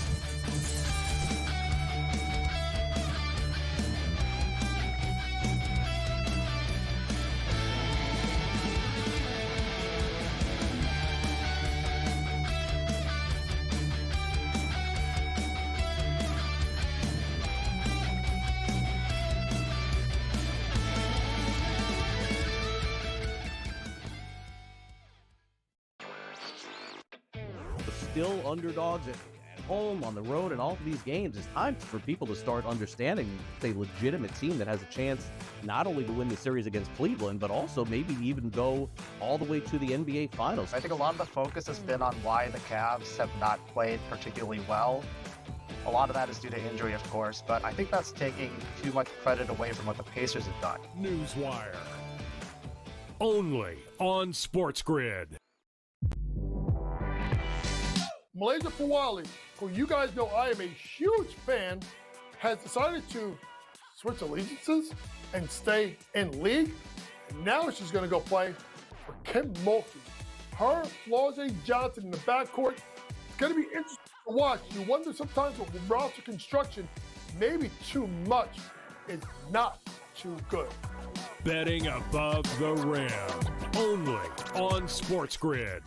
Still underdogs at home, on the road, and all of these games. It's time for people to start understanding it's a legitimate team that has a chance not only to win the series against Cleveland, but also maybe even go all the way to the NBA Finals. I think a lot of the focus has been on why the Cavs have not played particularly well. A lot of that is due to injury, of course, but I think that's taking too much credit away from what the Pacers have done. Newswire. Only on SportsGrid. Malaysia Fawali, who you guys know I am a huge fan, has decided to switch allegiances and stay in league. And now she's going to go play for Kim Mulkey. Her, Flau'jae Johnson in the backcourt. It's going to be interesting to watch. You wonder sometimes with roster construction, maybe too much is not too good. Betting above the rim. Only on SportsGrid.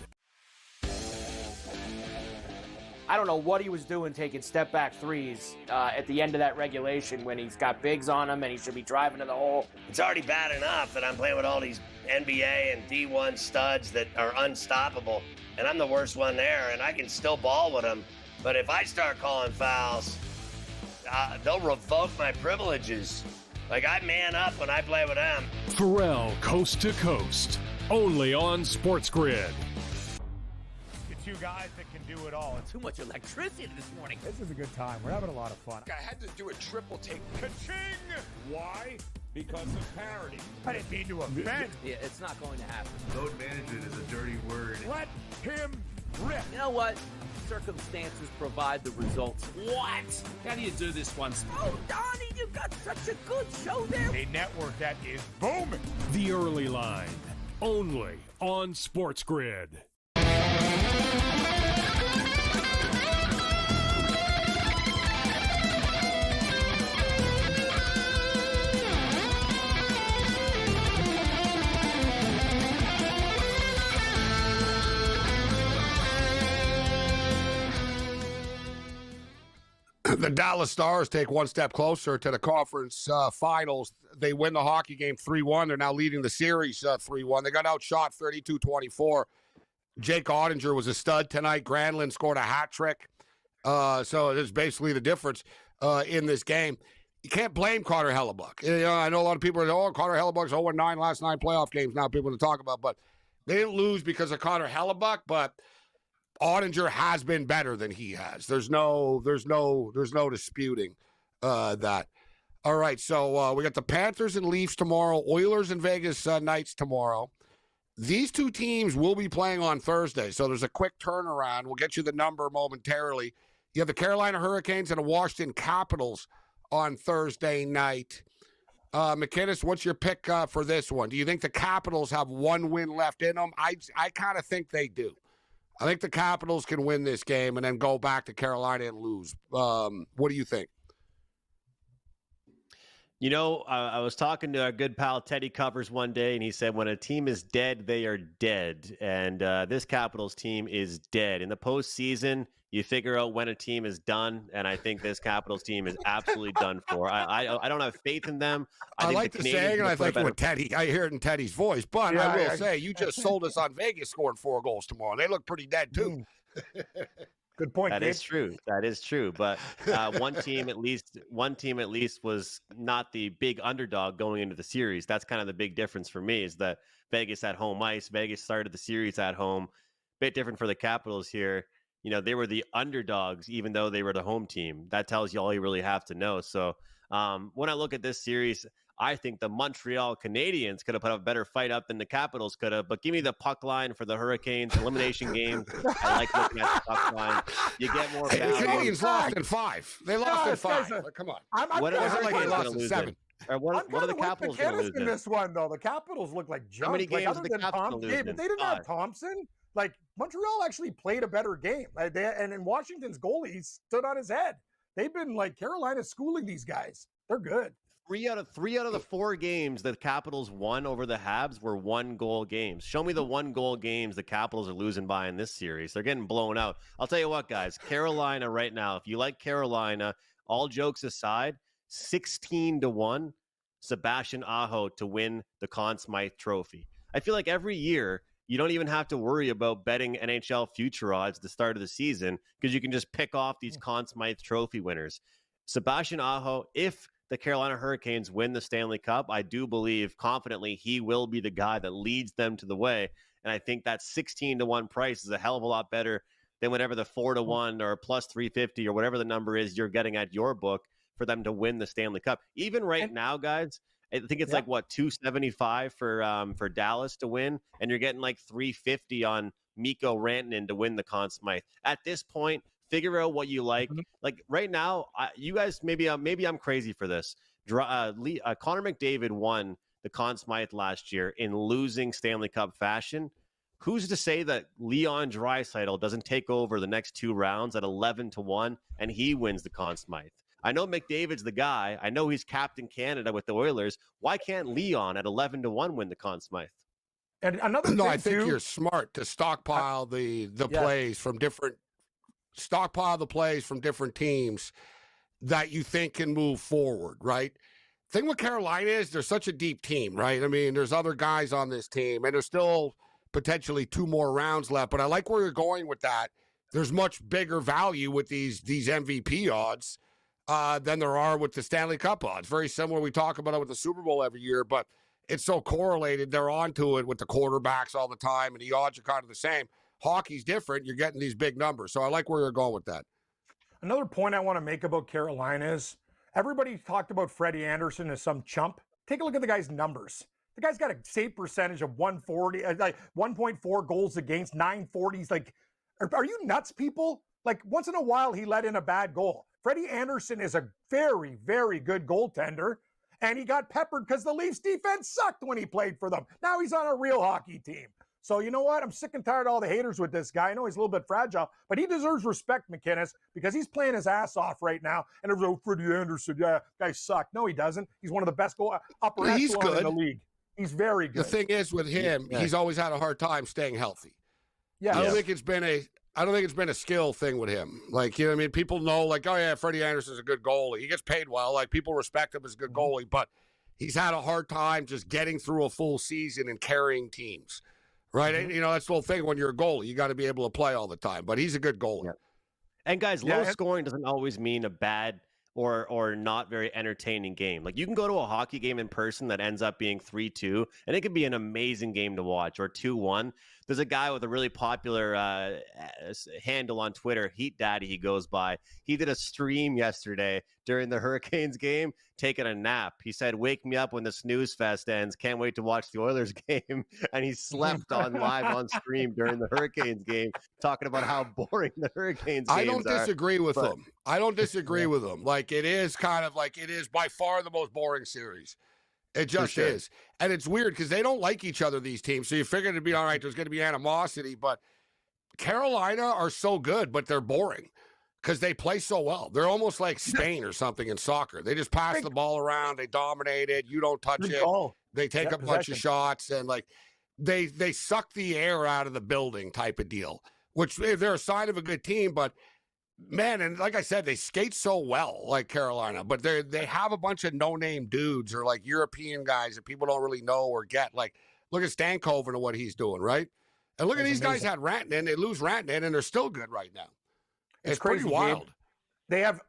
I don't know what he was doing taking step-back threes at the end of that regulation when he's got bigs on him and he should be driving to the hole. It's already bad enough that I'm playing with all these NBA and D1 studs that are unstoppable, and I'm the worst one there, and I can still ball with them. But if I start calling fouls, they'll revoke my privileges. Like, I man up when I play with them. Pharrell Coast to Coast. Only on SportsGrid. Two guys that can do it all. Too much electricity this morning. This is a good time. We're having a lot of fun. I had to do a triple take. Ka-ching! Why? Because of parity. I didn't mean to offend. Yeah, it's not going to happen. Load management is a dirty word. Let him rip. You know what? Circumstances provide the results. What? How do you do this one? Oh, Donnie, you got such a good show there. A network that is booming. The Early Line. Only on SportsGrid. The Dallas Stars take one step closer to the conference finals. They win the hockey game 3-1. They're now leading the series 3-1. They got outshot 32-24. Jake Ottinger was a stud tonight. Granlund scored a hat trick. So it's basically the difference in this game. You can't blame Connor Hellebuck. You know, I know a lot of people are, Connor Hellebuck's 0-9 last 9 playoff games now people to talk about, but they didn't lose because of Connor Hellebuck, but Ottinger has been better than he has. There's no disputing that. All right, so we got the Panthers and Leafs tomorrow, Oilers and Vegas Knights tomorrow. These two teams will be playing on Thursday, so there's a quick turnaround. We'll get you the number momentarily. You have the Carolina Hurricanes and the Washington Capitals on Thursday night. McKinnis, what's your pick for this one? Do you think the Capitals have one win left in them? I kind of think they do. I think the Capitals can win this game and then go back to Carolina and lose. What do you think? You know, I was talking to our good pal Teddy Covers one day, and he said, when a team is dead, they are dead. And this Capitals team is dead. In the postseason, you figure out when a team is done, and I think this Capitals team is absolutely done for. I don't have faith in them. I like the saying, and I think with Teddy, I hear it in Teddy's voice. But I will say, you just sold us on Vegas scoring 4 goals tomorrow. They look pretty dead, too. Good point. That is true. That is true. But one team at least was not the big underdog going into the series. That's kind of the big difference for me, is that Vegas at home ice. Vegas started the series at home. Bit different for the Capitals here. You know, they were the underdogs, even though they were the home team. That tells you all you really have to know. So when I look at this series, I think the Montreal Canadiens could have put a better fight up than the Capitals could have. But give me the puck line for the Hurricanes elimination game. I like looking at the puck line. You get more value. The Canadiens lost in 5. They lost in 5. Come on. What are the Hurricanes going to lose 7? Or what are the Capitals going to lose in this one, though? The Capitals look like junk. How many games other the than Capitals lose? But they didn't have Thompson. Like, Montreal actually played a better game. And in Washington's goalie stood on his head. They've been like Carolina schooling these guys. They're good. 3 out of the 4 games the Capitals won over the Habs were 1-goal games. Show me the 1-goal games the Capitals are losing by in this series. They're getting blown out. I'll tell you what, guys. Carolina right now, if you like Carolina, all jokes aside, 16-1, Sebastian Aho to win the Conn Smythe Trophy. I feel like every year, you don't even have to worry about betting NHL future odds at the start of the season, because you can just pick off these Conn Smythe Trophy winners. Sebastian Aho, if the Carolina Hurricanes win the Stanley Cup, I do believe confidently he will be the guy that leads them to the way. And I think that 16-1 price is a hell of a lot better than whatever the 4-1 or plus 350 or whatever the number is you're getting at your book for them to win the Stanley Cup. Even right now, guys, I think it's like, what, 275 for Dallas to win, and you're getting like 350 on Mikko Rantanen to win the Conn Smythe. At this point, figure out what you like. Like right now, you guys, maybe I'm crazy for this. Connor McDavid won the Conn Smythe last year in losing Stanley Cup fashion. Who's to say that Leon Draisaitl doesn't take over the next 2 rounds at 11-1 and he wins the Conn Smythe? I know McDavid's the guy. I know he's Captain Canada with the Oilers. Why can't Leon at 11-1 win the Conn Smythe? And another thing, I think you're smart to stockpile the plays from different teams that you think can move forward, right? Thing with Carolina is they're such a deep team, right? I mean, there's other guys on this team, and there's still potentially 2 more rounds left. But I like where you're going with that. There's much bigger value with these MVP odds than there are with the Stanley Cup odds. Very similar. We talk about it with the Super Bowl every year, but it's so correlated. They're onto it with the quarterbacks all the time, and the odds are kind of the same. Hockey's different. You're getting these big numbers. So I like where you're going with that. Another point I want to make about Carolina is everybody talked about Freddie Anderson as some chump. Take a look at the guy's numbers. The guy's got a save percentage of 140, like 1.4 goals against, 940s. Like, are you nuts, people? Like, once in a while, he let in a bad goal. Freddie Anderson is a very, very good goaltender, and he got peppered because the Leafs defense sucked when he played for them. Now he's on a real hockey team. So you know what? I'm sick and tired of all the haters with this guy. I know he's a little bit fragile, but he deserves respect, McInnes, because he's playing his ass off right now. And everyone's, oh, Freddie Anderson, yeah, guy sucked. No, he doesn't. He's one of the best upper echelon in the league. He's very good. The thing is with him, he's always had a hard time staying healthy. Yeah, I don't think it's been a skill thing with him. Like, you know what I mean? People know, like, oh, yeah, Freddie Anderson's a good goalie. He gets paid well. Like, people respect him as a good goalie, but he's had a hard time just getting through a full season and carrying teams, right? And, you know, that's the whole thing when you're a goalie. You got to be able to play all the time, but he's a good goalie. Yeah. And, guys, low scoring doesn't always mean a bad or not very entertaining game. Like, you can go to a hockey game in person that ends up being 3-2, and it could be an amazing game to watch, or 2-1. There's a guy with a really popular handle on Twitter, Heat Daddy, he goes by. He did a stream yesterday during the Hurricanes game, taking a nap. He said, "Wake me up when the snooze fest ends. Can't wait to watch the Oilers game." And he slept on live on stream during the Hurricanes game, talking about how boring the Hurricanes games are. I don't disagree with them. I don't disagree with them. Like, it is kind of like, it is by far the most boring series. It just is. And it's weird because they don't like each other, these teams. So you figured it'd be all right. There's going to be animosity. But Carolina are so good, but they're boring because they play so well. They're almost like Spain or something in soccer. They just pass the ball around. They dominate it. You don't touch it. They take a bunch of shots. And, like, they suck the air out of the building type of deal, which they're a sign of a good team. But, man, and like I said, they skate so well, like Carolina, but they have a bunch of no-name dudes or like European guys that people don't really know or get. Like, look at Stankoven and what he's doing, right? And look at these guys had Rantanen. They lose Rantanen, and they're still good right now. It's crazy, pretty wild. Gabe. They have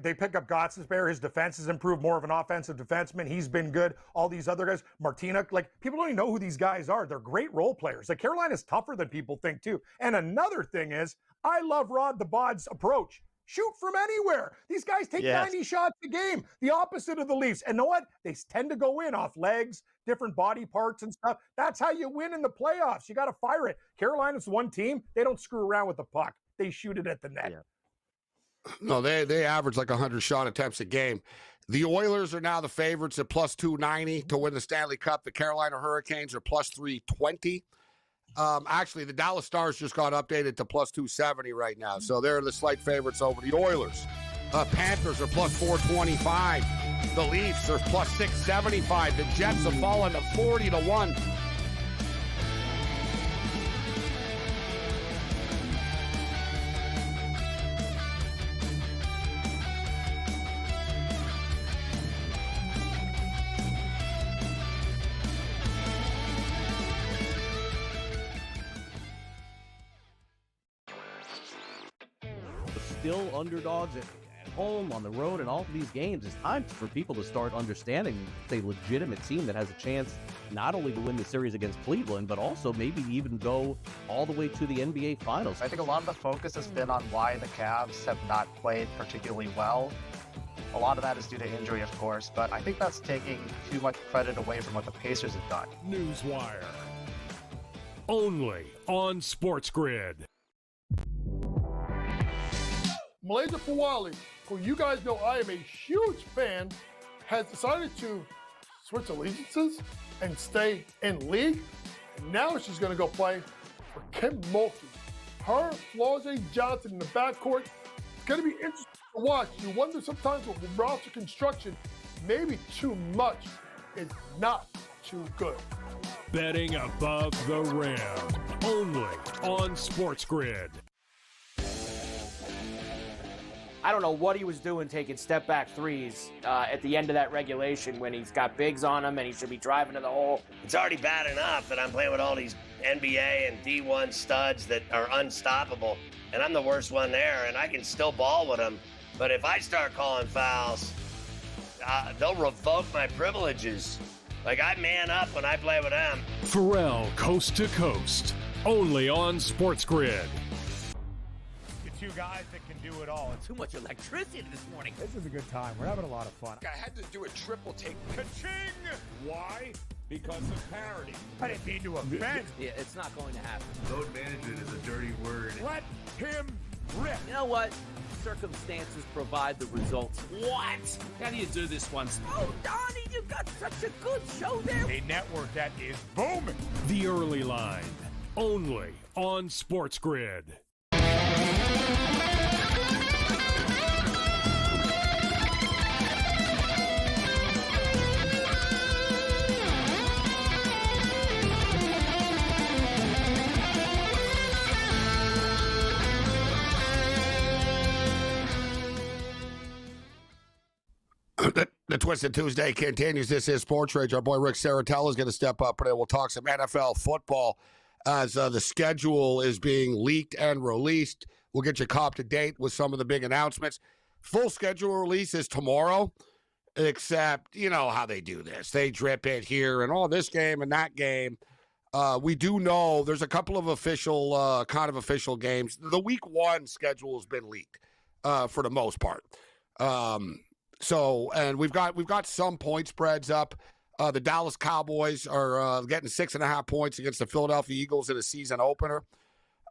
they pick up Gottsberger. His defense has improved, more of an offensive defenseman. He's been good. All these other guys, Martina, like, people don't even know who these guys are. They're great role players. Like, Carolina's tougher than people think too. And another thing is, I love Rod the Bod's approach. Shoot from anywhere. These guys take 90 shots a game, the opposite of the Leafs. And know what? They tend to go in off legs, different body parts and stuff. That's how you win in the playoffs. You got to fire it. Carolina's one team. They don't screw around with the puck. They shoot it at the net. No, they average like 100 shot attempts a game. The Oilers are now the favorites at plus 290 to win the Stanley Cup. The Carolina Hurricanes are plus 320. Actually, the Dallas Stars just got updated to plus 270 right now. So they're the slight favorites over the Oilers. Panthers are plus 425. The Leafs are plus 675. The Jets have fallen to 40-1. Still underdogs at home, on the road, and all of these games. It's time for people to start understanding it's a legitimate team that has a chance not only to win the series against Cleveland, but also maybe even go all the way to the NBA Finals. I think a lot of the focus has been on why the Cavs have not played particularly well. A lot of that is due to injury, of course, but I think that's taking too much credit away from what the Pacers have done. Newswire. Only on SportsGrid. Malaysia Fawali, who you guys know I am a huge fan, has decided to switch allegiances and stay in league. And now she's going to go play for Kim Mulkey. Her, Flau'jae Johnson in the backcourt. It's going to be interesting to watch. You wonder sometimes with roster construction, maybe too much is not too good. Betting above the rim. Only on SportsGrid. I don't know what he was doing taking step-back threes at the end of that regulation when he's got bigs on him and he should be driving to the hole. It's already bad enough that I'm playing with all these NBA and D1 studs that are unstoppable, and I'm the worst one there, and I can still ball with them. But if I start calling fouls, they'll revoke my privileges. Like, I man up when I play with them. Pharrell, Coast to Coast. Only on SportsGrid. The two guys that can do it all. Too much electricity this morning. This is a good time. We're having a lot of fun. I had to do a triple take. Ka-ching! Why? Because of parity. I didn't mean to offend. Yeah, it's not going to happen. Load management is a dirty word. Let him rip. You know what? Circumstances provide the results. What? How do you do this once? Oh, Donnie, you got such a good show there. A network that is booming. The Early Line. Only on SportsGrid. The Twisted Tuesday continues. This is SportsRage. Our boy Rick Saratella is going to step up today. We'll talk some NFL football as the schedule is being leaked and released. We'll get you caught up to date with some of the big announcements. Full schedule release is tomorrow, except you know how they do this. They drip it here and all this game and that game. We do know there's a couple of official games. The week 1 schedule has been leaked for the most part. And we've got some point spreads up. The Dallas Cowboys are getting 6.5 points against the Philadelphia Eagles in a season opener.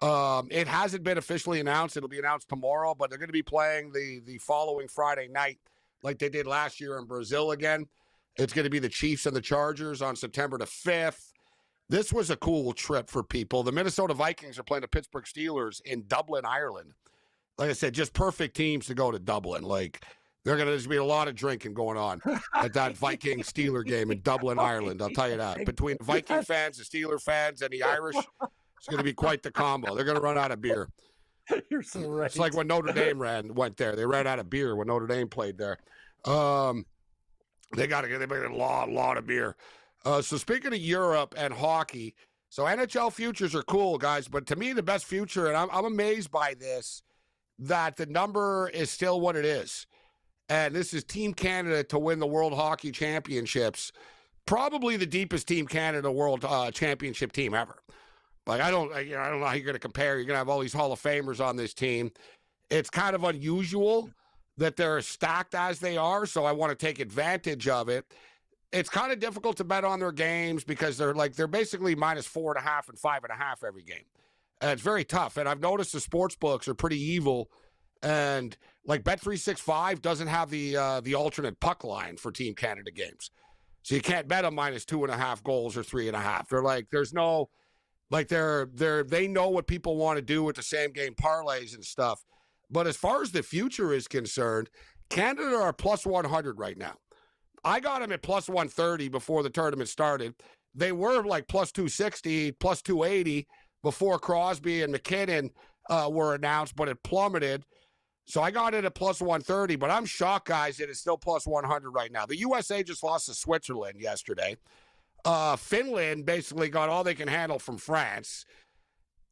It hasn't been officially announced. It'll be announced tomorrow, but they're going to be playing the following Friday night like they did last year in Brazil again. It's going to be the Chiefs and the Chargers on September the 5th. This was a cool trip for people. The Minnesota Vikings are playing the Pittsburgh Steelers in Dublin, Ireland. Like I said, just perfect teams to go to Dublin. Like, there's be a lot of drinking going on at that Viking-Steeler game in Dublin, Ireland. I'll tell you that. Between the Viking fans, the Steeler fans, and the Irish, it's going to be quite the combo. They're going to run out of beer. You're so right. It's like when Notre Dame went there. They ran out of beer when Notre Dame played there. They got a lot of beer. So speaking of Europe and hockey, so NHL futures are cool, guys. But to me, the best future, and I'm amazed by this, that the number is still what it is. And this is Team Canada to win the World Hockey Championships. Probably the deepest Team Canada World Championship team ever. Like, I don't know how you're going to compare. You're going to have all these Hall of Famers on this team. It's kind of unusual that they're as stacked as they are, so I want to take advantage of it. It's kind of difficult to bet on their games because they're basically minus 4.5 and 5.5 every game. And it's very tough. And I've noticed the sports books are pretty evil. And like Bet365 doesn't have the alternate puck line for Team Canada games. So you can't bet them minus 2.5 goals or 3.5. They're like, there's no, like they know what people want to do with the same game parlays and stuff. But as far as the future is concerned, Canada are plus 100 right now. I got them at plus 130 before the tournament started. They were like plus 260, plus 280 before Crosby and McKinnon were announced, but it plummeted. So I got it at plus 130, but I'm shocked, guys, that it's still plus 100 right now. The USA just lost to Switzerland yesterday. Finland basically got all they can handle from France.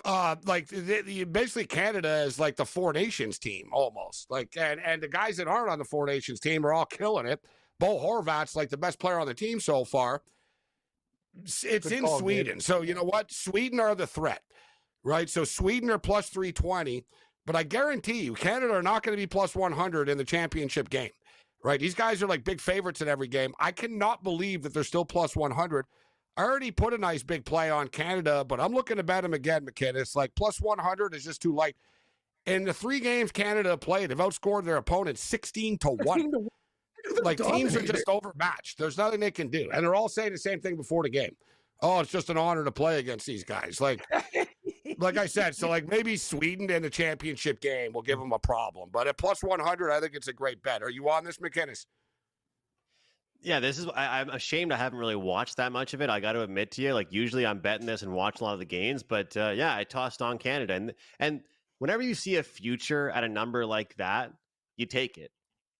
Basically Canada is like the Four Nations team almost. Like, and the guys that aren't on the Four Nations team are all killing it. Bo Horvat's like the best player on the team so far. It's in Sweden. So you know what? Sweden are the threat, right? So Sweden are plus 320. But I guarantee you, Canada are not going to be plus 100 in the championship game, right? These guys are like big favorites in every game. I cannot believe that they're still plus 100. I already put a nice big play on Canada, but I'm looking to bet them again, McKinnon. It's like plus 100 is just too light. In the 3 games Canada played, they've outscored their opponents 16-1. Like, teams are just overmatched. There's nothing they can do. And they're all saying the same thing before the game. Oh, it's just an honor to play against these guys. Like I said, so like maybe Sweden in the championship game will give them a problem. But at plus 100, I think it's a great bet. Are you on this, McInnes? Yeah, I'm ashamed I haven't really watched that much of it. I got to admit to you, like usually I'm betting this and watch a lot of the games. But I tossed on Canada. And whenever you see a future at a number like that, you take it.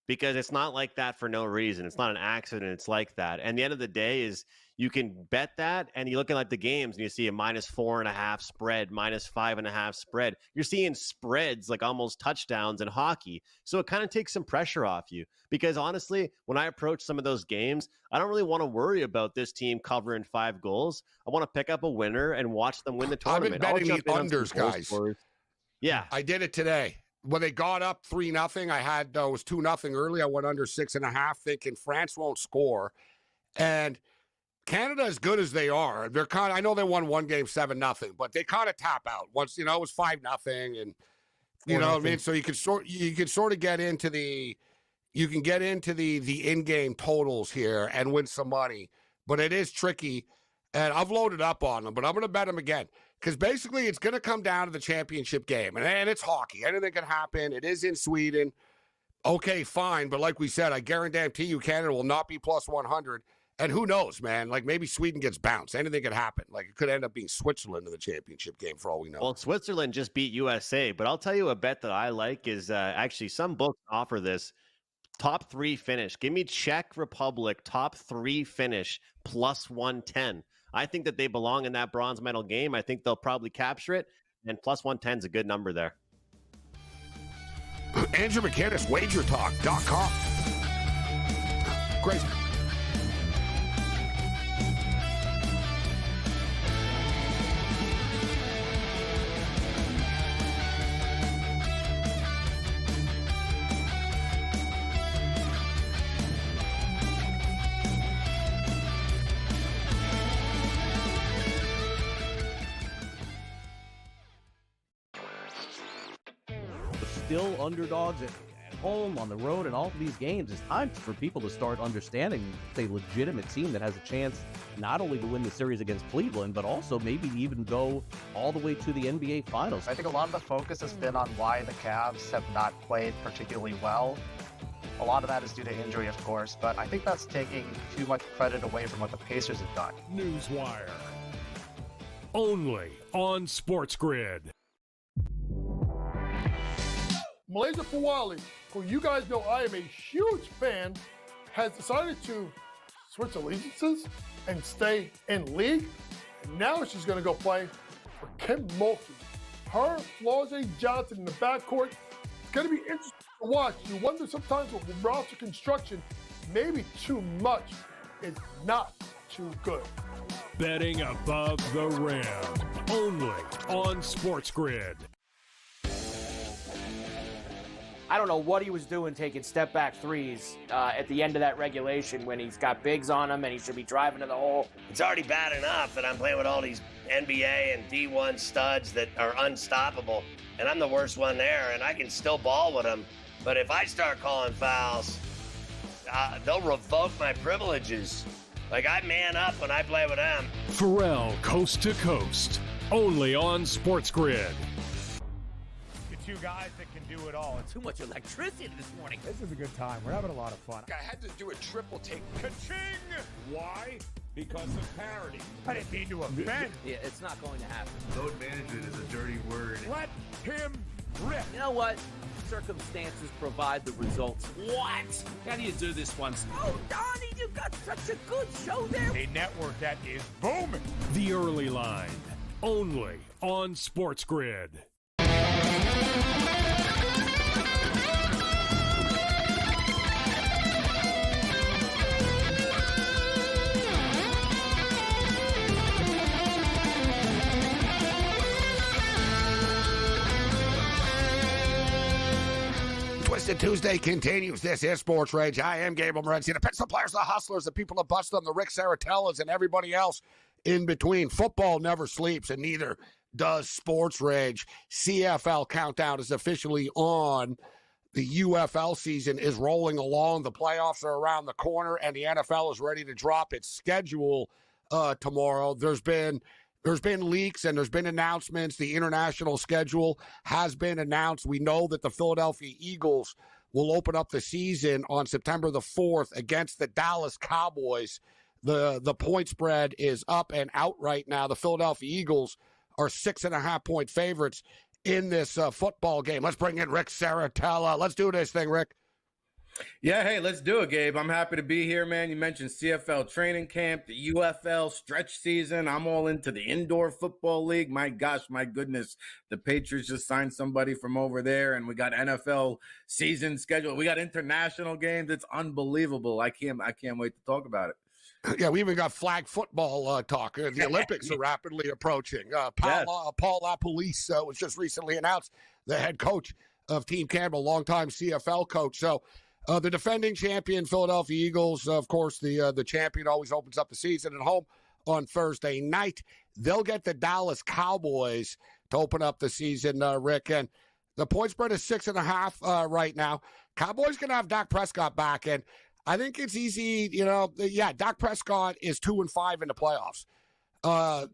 Because it's not like that for no reason. It's not an accident. It's like that. And the end of the day is you can bet that, and you look at like the games and you see a minus 4.5 spread, minus 5.5 spread. You're seeing spreads like almost touchdowns in hockey. So it kind of takes some pressure off you. Because honestly, when I approach some of those games, I don't really want to worry about this team covering 5 goals. I want to pick up a winner and watch them win the tournament. I've been betting the unders, guys. Yeah. I did it today. When they got up 3-0, I had it was 2-0 early. I went under 6.5, thinking France won't score. And Canada, as good as they are, they're kind of, I know they won one game 7-0, but they kind of tap out once, it was 5-0, and you know what I mean. So you can sort of get into the in-game totals here and win some money, but it is tricky. And I've loaded up on them, but I'm going to bet them again. Because basically it's going to come down to the championship game. And it's hockey. Anything can happen. It is in Sweden. Okay, fine. But like we said, I guarantee you Canada will not be plus 100. And who knows, man? Like maybe Sweden gets bounced. Anything could happen. Like it could end up being Switzerland in the championship game for all we know. Well, Switzerland just beat USA. But I'll tell you a bet that I like is actually some books offer this. Top 3 finish. Give me Czech Republic top 3 finish plus 110. I think that they belong in that bronze medal game. I think they'll probably capture it, and plus 110 is a good number there. Andrew McInnes, wagertalk.com. Great. still underdogs at home, on the road, and all of these games. It's time for people to start understanding it's a legitimate team that has a chance not only to win the series against Cleveland, but also maybe even go all the way to the NBA Finals. I think a lot of the focus has been on why the Cavs have not played particularly well. A lot of that is due to injury, of course, but I think that's taking too much credit away from what the Pacers have done. Newswire. Only on SportsGrid. Malaysia Fawali, who you guys know I am a huge fan, has decided to switch allegiances and stay in league. And now she's going to go play for Kim Mulkey. Her, Flau'jae Johnson in the backcourt. It's going to be interesting to watch. You wonder sometimes with roster construction, maybe too much is not too good. Betting above the rim. Only on SportsGrid. I don't know what he was doing taking step-back threes at the end of that regulation when he's got bigs on him and he should be driving to the hole. It's already bad enough that I'm playing with all these NBA and D1 studs that are unstoppable, and I'm the worst one there, and I can still ball with them. But if I start calling fouls, they'll revoke my privileges. Like, I man up when I play with them. Pharrell Coast to Coast. Only on SportsGrid. The two guys that can do it all. Too much electricity this morning. This is a good time. We're having a lot of fun. I had to do a triple take. Ka-ching! Why? Because of parity. I didn't mean to offend. Yeah, it's not going to happen. Load management is a dirty word. Let him rip. You know what? Circumstances provide the results. What? How do you do this one? Oh, Donnie, you got such a good show there. A network that is booming. The Early Line. Only on SportsGrid. Twisted Tuesday continues. This is SportsRage. I am Gabriel Morency. The pits, the players, the hustlers, the people that bust them, the Rick Saratellas, and everybody else in between. Football never sleeps, and neither does SportsRage. CFL countdown is officially on. The UFL season is rolling along. The playoffs are around the corner, and the NFL is ready to drop its schedule tomorrow. There's been leaks and there's been announcements. The international schedule has been announced. We know that the Philadelphia Eagles will open up the season on September the 4th against the Dallas Cowboys. The point spread is up and out right now. The Philadelphia Eagles are 6.5-point favorites in this football game. Let's bring in Rick Saratella. Let's do this thing, Rick. Yeah, hey, let's do it, Gabe. I'm happy to be here, man. You mentioned CFL training camp, the UFL stretch season. I'm all into the indoor football league. My gosh, my goodness. The Patriots just signed somebody from over there, and we got NFL season scheduled. We got international games. It's unbelievable. I can't wait to talk about it. Yeah, we even got flag football talk. The Olympics are rapidly approaching. Paul LaPolice was just recently announced, the head coach of Team Campbell, longtime CFL coach. So the defending champion Philadelphia Eagles, of course, the champion always opens up the season at home on Thursday night. They'll get the Dallas Cowboys to open up the season, Rick. And the point spread is 6.5 right now. Cowboys going to have Dak Prescott back, and I think it's easy, Dak Prescott is 2-5 in the playoffs.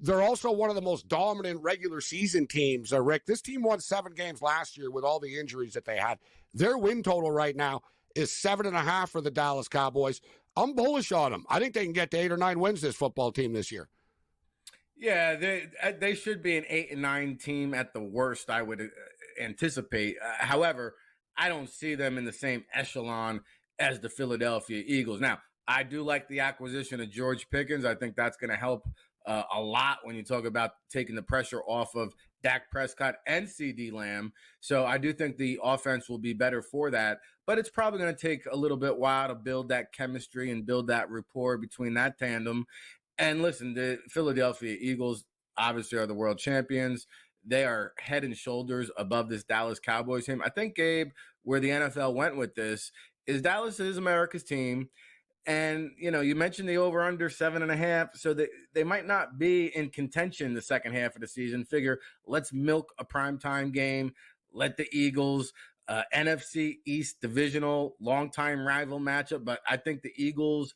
They're also one of the most dominant regular season teams, Rick. This team won 7 games last year with all the injuries that they had. Their win total right now is 7.5 for the Dallas Cowboys. I'm bullish on them. I think they can get to 8 or 9 wins, this football team, this year. Yeah, they should be an 8 and 9 team at the worst, I would anticipate. However, I don't see them in the same echelon as the Philadelphia Eagles. Now, I do like the acquisition of George Pickens. I think that's going to help a lot when you talk about taking the pressure off of Dak Prescott and CD Lamb. So I do think the offense will be better for that, but it's probably going to take a little bit while to build that chemistry and build that rapport between that tandem. And listen, the Philadelphia Eagles obviously are the world champions. They are head and shoulders above this Dallas Cowboys team. I think, Gabe, where the NFL went with this is Dallas is America's team. And, you mentioned the over-under 7.5, so they might not be in contention the second half of the season. Figure, let's milk a primetime game. Let the Eagles NFC East divisional, longtime rival matchup, but I think the Eagles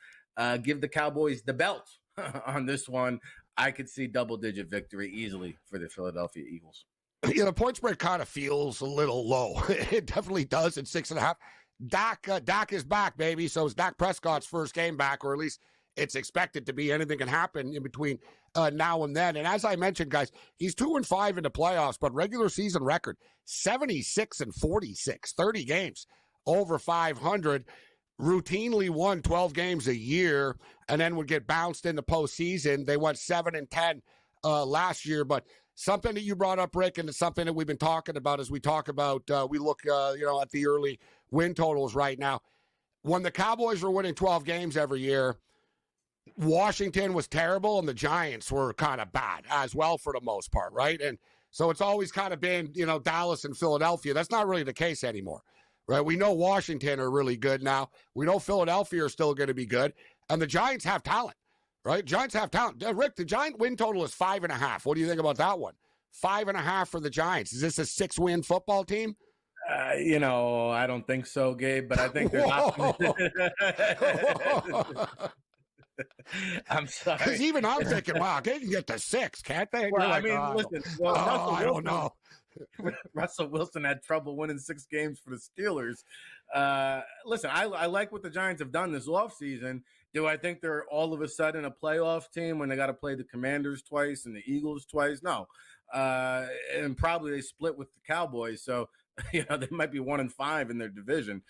give the Cowboys the belt on this one. I could see double-digit victory easily for the Philadelphia Eagles. The point spread kind of feels a little low. It definitely does at 6.5. Dak is back, baby. So it's Dak Prescott's first game back, or at least it's expected to be. Anything can happen in between now and then. And as I mentioned, guys, he's 2-5 in the playoffs, but regular season record 76-46, 30 games over 500. Routinely won 12 games a year, and then would get bounced in the postseason. They went 7-10 last year, but something that you brought up, Rick, and it's something that we've been talking about as we talk about, we look, at the early win totals right now. When the Cowboys were winning 12 games every year, Washington was terrible, and the Giants were kind of bad as well for the most part, right? And so it's always kind of been, Dallas and Philadelphia. That's not really the case anymore, right? We know Washington are really good now. We know Philadelphia are still going to be good, and the Giants have talent. Right? Giants have talent. Rick, the Giant win total is 5.5. What do you think about that one? 5.5 for the Giants. Is this a 6-win football team? I don't think so, Gabe, but I think there's I'm sorry. Because even I'm thinking, wow, they can get to 6, can't they? Well, listen. Well, I don't know. Russell Wilson had trouble winning 6 games for the Steelers. Listen, I like what the Giants have done this offseason. Do I think they're all of a sudden a playoff team when they got to play the Commanders twice and the Eagles twice? No. And probably they split with the Cowboys. So, they might be 1-5 in their division.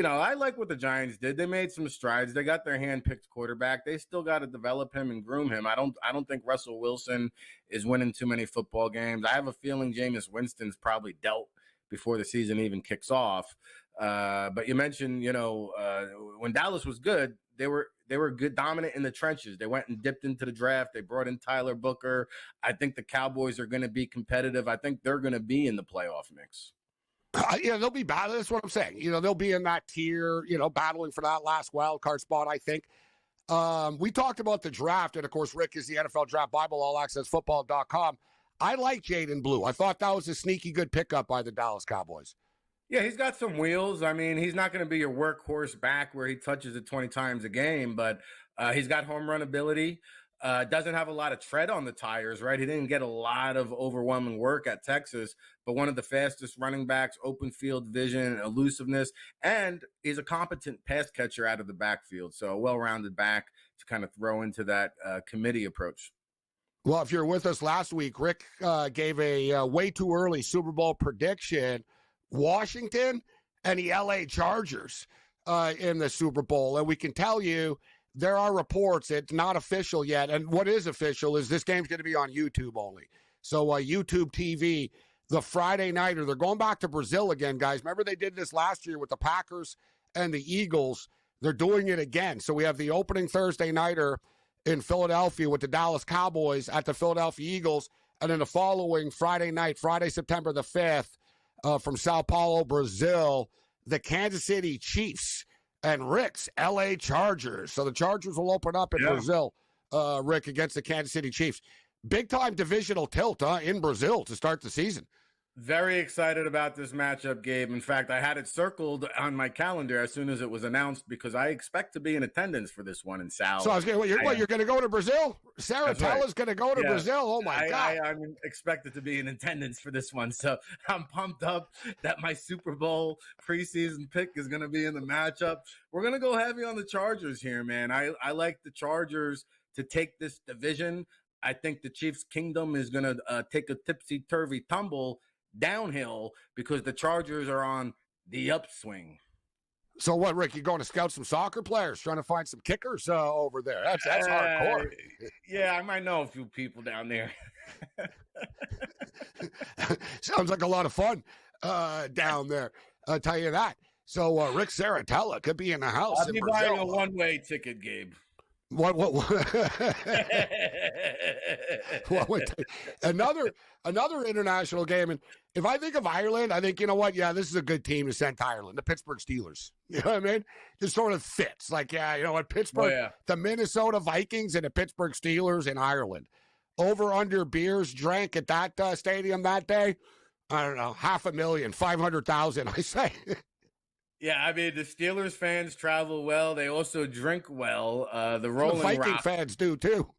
I like what the Giants did. They made some strides. They got their hand-picked quarterback. They still got to develop him and groom him. I don't think Russell Wilson is winning too many football games. I have a feeling Jameis Winston's probably dealt before the season even kicks off. But you mentioned, when Dallas was good, they were good, dominant in the trenches. They went and dipped into the draft. They brought in Tyler Booker. I think the Cowboys are going to be competitive. I think they're going to be in the playoff mix. They'll be battling. That's what I'm saying. They'll be in that tier, battling for that last wild card spot, I think. We talked about the draft, and, of course, Rick is the NFL Draft Bible, allaccessfootball.com. I like Jaden Blue. I thought that was a sneaky good pickup by the Dallas Cowboys. Yeah, he's got some wheels. I mean, he's not going to be your workhorse back where he touches it 20 times a game, but he's got home run ability. Doesn't have a lot of tread on the tires, right? He didn't get a lot of overwhelming work at Texas, but one of the fastest running backs, open field vision, elusiveness, and he's a competent pass catcher out of the backfield. So a well-rounded back to kind of throw into that committee approach. Well, if you're with us last week, Rick gave a way too early Super Bowl prediction. Washington and the LA Chargers in the Super Bowl. And we can tell you there are reports, it's not official yet. And what is official is this game's going to be on YouTube only. So YouTube TV, the Friday nighter, they're going back to Brazil again, guys. Remember they did this last year with the Packers and the Eagles. They're doing it again. So we have the opening Thursday nighter in Philadelphia with the Dallas Cowboys at the Philadelphia Eagles. And then the following Friday night, Friday, September the 5th, from Sao Paulo, Brazil, the Kansas City Chiefs and Rick's LA Chargers. So the Chargers will open up in Brazil, Rick, against the Kansas City Chiefs. Big-time divisional tilt in Brazil to start the season. Very excited about this matchup, Gabe. In fact, I had it circled on my calendar as soon as it was announced because I expect to be in attendance for this one in Sao. So I was going, you're going to go to Brazil? Sarah Tella's going to go to Brazil? Oh, my God. I'm expected to be in attendance for this one. So I'm pumped up that my Super Bowl preseason pick is going to be in the matchup. We're going to go heavy on the Chargers here, man. I like the Chargers to take this division. I think the Chiefs' kingdom is going to take a tipsy-turvy tumble downhill because the Chargers are on the upswing. So what, Rick, you going to scout some soccer players, trying to find some kickers over there? That's hardcore. Yeah, I might know a few people down there. Sounds like a lot of fun down there. I'll tell you that. So Rick Saratella could be in the house. I'll be buying a one-way ticket, Gabe. What another international game, and if I think of Ireland, I think, you know what? Yeah, this is a good team to send to Ireland, the Pittsburgh Steelers. You know what I mean? Just sort of fits. Like, yeah, you know what? Pittsburgh, the Minnesota Vikings and the Pittsburgh Steelers in Ireland. Over under beers drank at that stadium that day. I don't know, 500,000, 500,000, I say. Yeah, I mean, the Steelers fans travel well. They also drink well. The Viking fans do, too.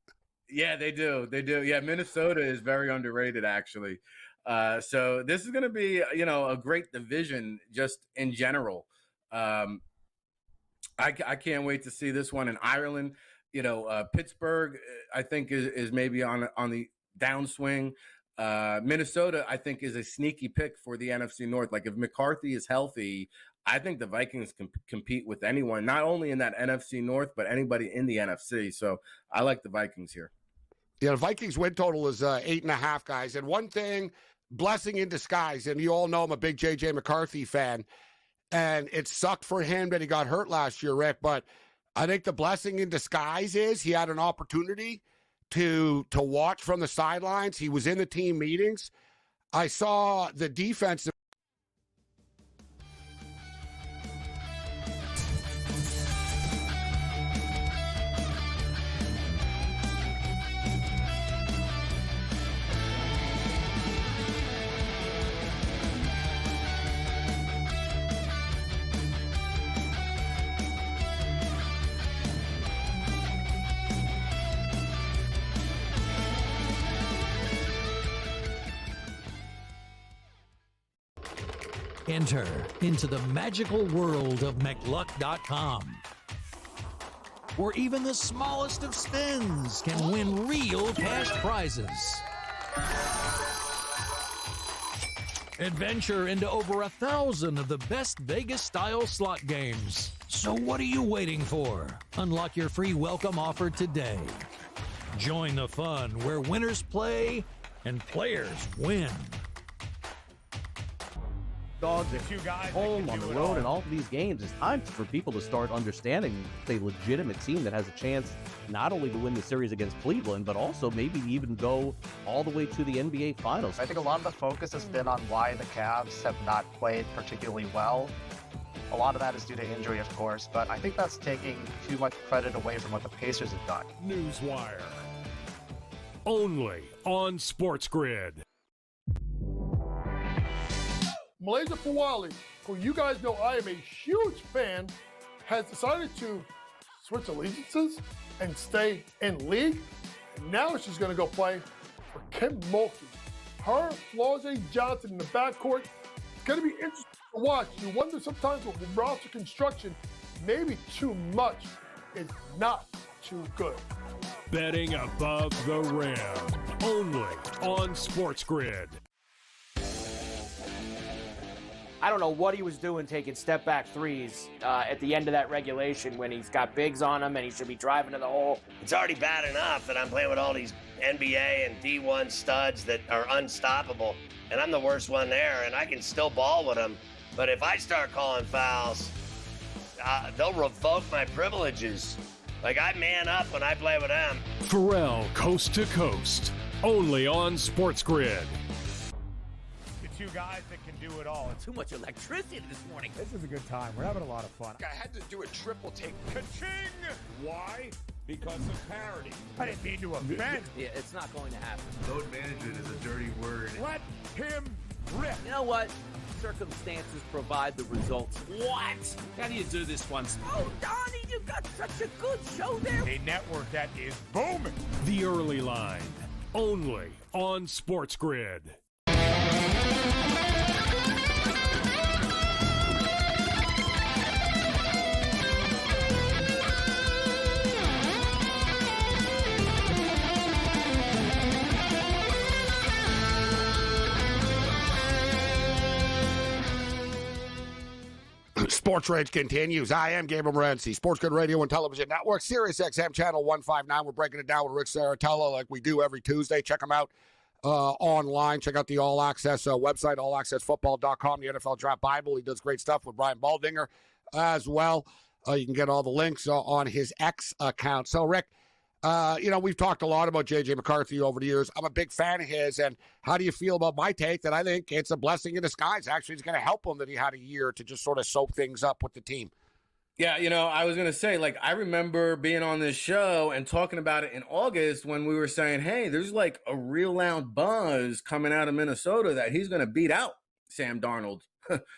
Yeah, they do. They do. Yeah, Minnesota is very underrated, actually. So this is going to be, a great division just in general. I can't wait to see this one in Ireland. Pittsburgh, I think, is maybe on the downswing. Minnesota, I think, is a sneaky pick for the NFC North. Like, if McCarthy is healthy, I think the Vikings can compete with anyone, not only in that NFC North, but anybody in the NFC. So I like the Vikings here. Yeah, the Vikings win total is 8.5, guys. And one thing, blessing in disguise, and you all know I'm a big J.J. McCarthy fan, and it sucked for him that he got hurt last year, Rick, but I think the blessing in disguise is he had an opportunity to watch from the sidelines. He was in the team meetings. I saw the defense. Enter into the magical world of McLuck.com, where even the smallest of spins can win real cash prizes. Adventure into over 1,000 of the best Vegas-style slot games. So what are you waiting for? Unlock your free welcome offer today. Join the fun where winners play and players win. Dogs at home, on the road, and all of these games, it's time for people to start understanding a legitimate team that has a chance not only to win the series against Cleveland, but also maybe even go all the way to the NBA Finals. I think a lot of the focus has been on why the Cavs have not played particularly well. A lot of that is due to injury, of course, but I think that's taking too much credit away from what the Pacers have done. Newswire. Only on SportsGrid. Malaysia Fawali, who you guys know I am a huge fan, has decided to switch allegiances and stay in league. And now she's going to go play for Kim Mulkey. Her, Flau'jae Johnson in the backcourt. It's going to be interesting to watch. You wonder sometimes with roster construction, maybe too much is not too good. Betting above the rim. Only on SportsGrid. I don't know what he was doing taking step-back threes at the end of that regulation when he's got bigs on him and he should be driving to the hole. It's already bad enough that I'm playing with all these NBA and D1 studs that are unstoppable, and I'm the worst one there, and I can still ball with them. But if I start calling fouls, they'll revoke my privileges. Like, I man up when I play with them. Pharrell, coast to coast. Only on SportsGrid. Two guys that can do it all. Too much electricity this morning. This is a good time. We're having a lot of fun. I had to do a triple take. Ka-ching! Why? Because of parity. I didn't mean to offend. Yeah, it's not going to happen. Load management is a dirty word. Let him rip. You know what? Circumstances provide the results. What? How do you do this one? Oh, Donnie, you got such a good show there. A network that is booming. The Early Line. Only on SportsGrid. SportsRage continues. I am Gabriel Morency, SportsGrid Radio and Television Network, Sirius XM Channel 159. We're breaking it down with Rick Saratello like we do every Tuesday. Check them out online. Check out the All Access website, allaccessfootball.com, the NFL Draft Bible. He does great stuff with Brian Baldinger as well. You can get all the links on his X account. So, Rick, we've talked a lot about J.J. McCarthy over the years. I'm a big fan of his. And how do you feel about my take that I think it's a blessing in disguise? Actually, it's going to help him that he had a year to just sort of soak things up with the team. Yeah, I was going to say, like, I remember being on this show and talking about it in August when we were saying, hey, there's like a real loud buzz coming out of Minnesota that he's going to beat out Sam Darnold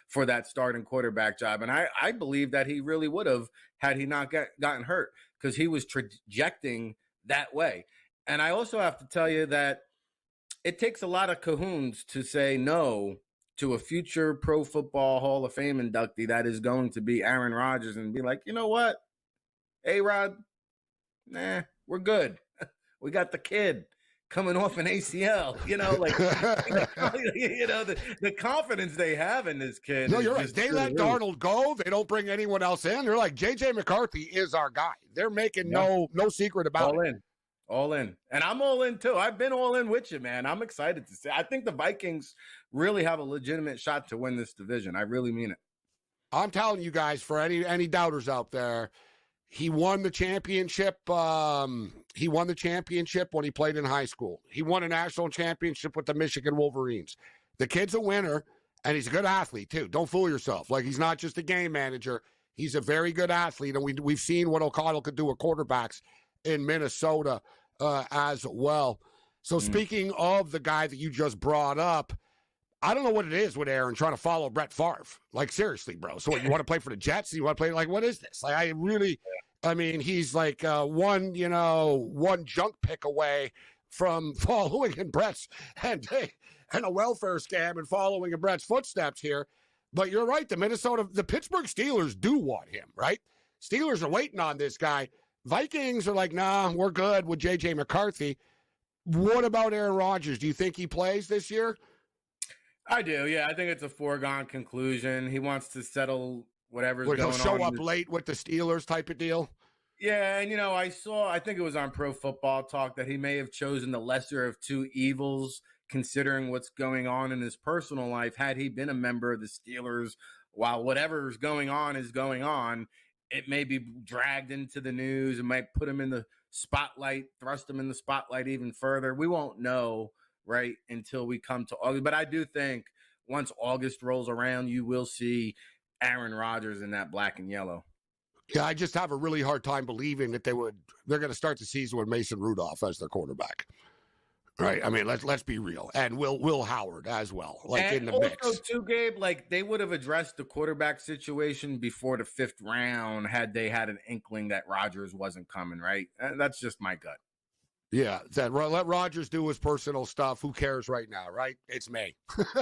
for that starting quarterback job. And I believe that he really would have had he not gotten hurt, because he was trajecting that way. And I also have to tell you that it takes a lot of cajoons to say no to a future Pro Football Hall of Fame inductee that is going to be Aaron Rodgers, and be like, you know what, A-Rod, nah, we're good. We got the kid coming off an ACL, the confidence they have in this kid. No, you're right. They let Darnold go. They don't bring anyone else in. They're like, J.J. McCarthy is our guy. They're making no secret about it. All in. And I'm all in too. I've been all in with you, man. I'm excited to see. I think the Vikings really have a legitimate shot to win this division. I really mean it. I'm telling you guys, for any doubters out there, he won the championship. He won the championship when he played in high school. He won a national championship with the Michigan Wolverines. The kid's a winner, and he's a good athlete too. Don't fool yourself. Like, he's not just a game manager. He's a very good athlete, and we've seen what O'Connell could do with quarterbacks in Minnesota as well. So speaking of the guy that you just brought up, I don't know what it is with Aaron trying to follow Brett Favre. Like, seriously, bro. So what, you want to play for the Jets? You want to play, like, what is this? Like, he's like one junk pick away from following in Brett's and a welfare scam and following in Brett's footsteps here. But you're right. The Pittsburgh Steelers do want him, right? Steelers are waiting on this guy. Vikings are like, nah, we're good with J.J. McCarthy. What about Aaron Rodgers? Do you think he plays this year? I do, yeah. I think it's a foregone conclusion. He wants to settle whatever's going on. He'll show up late with the Steelers type of deal? Yeah, and, I think it was on Pro Football Talk that he may have chosen the lesser of two evils, considering what's going on in his personal life. Had he been a member of the Steelers, while whatever's going on is going on, it may be dragged into the news. It might put him in the spotlight, thrust him in the spotlight even further. We won't know, right, until we come to August. But I do think once August rolls around, you will see Aaron Rodgers in that black and yellow. Yeah, I just have a really hard time believing that they're going to start the season with Mason Rudolph as their quarterback. Right. I mean, let's be real. And Will Howard as well, in the mix. Also, too, Gabe, they would have addressed the quarterback situation before the 5th round had they had an inkling that Rodgers wasn't coming, right? That's just my gut. Yeah, let Rodgers do his personal stuff. Who cares right now, right? It's May.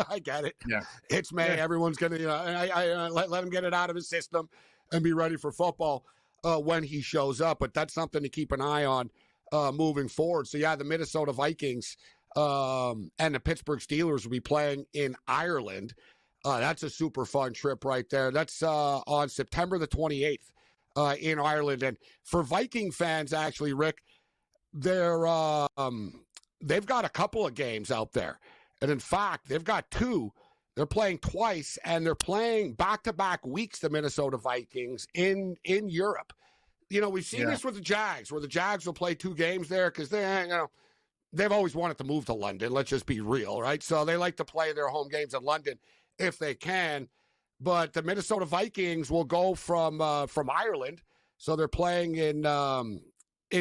I get it. Yeah. It's May. Yeah. Everyone's going to, let him get it out of his system and be ready for football when he shows up. But that's something to keep an eye on moving forward. So, yeah, the Minnesota Vikings and the Pittsburgh Steelers will be playing in Ireland. That's a super fun trip right there. That's on September the 28th in Ireland. And for Viking fans, actually, Rick, they've got a couple of games out there. And, in fact, they've got 2. They're playing twice, and they're playing back-to-back weeks, the Minnesota Vikings, in Europe. We've seen this with the Jags, where the Jags will play 2 games there because they've always wanted to move to London. Let's just be real, right? So they like to play their home games in London if they can. But the Minnesota Vikings will go from Ireland, so they're playing in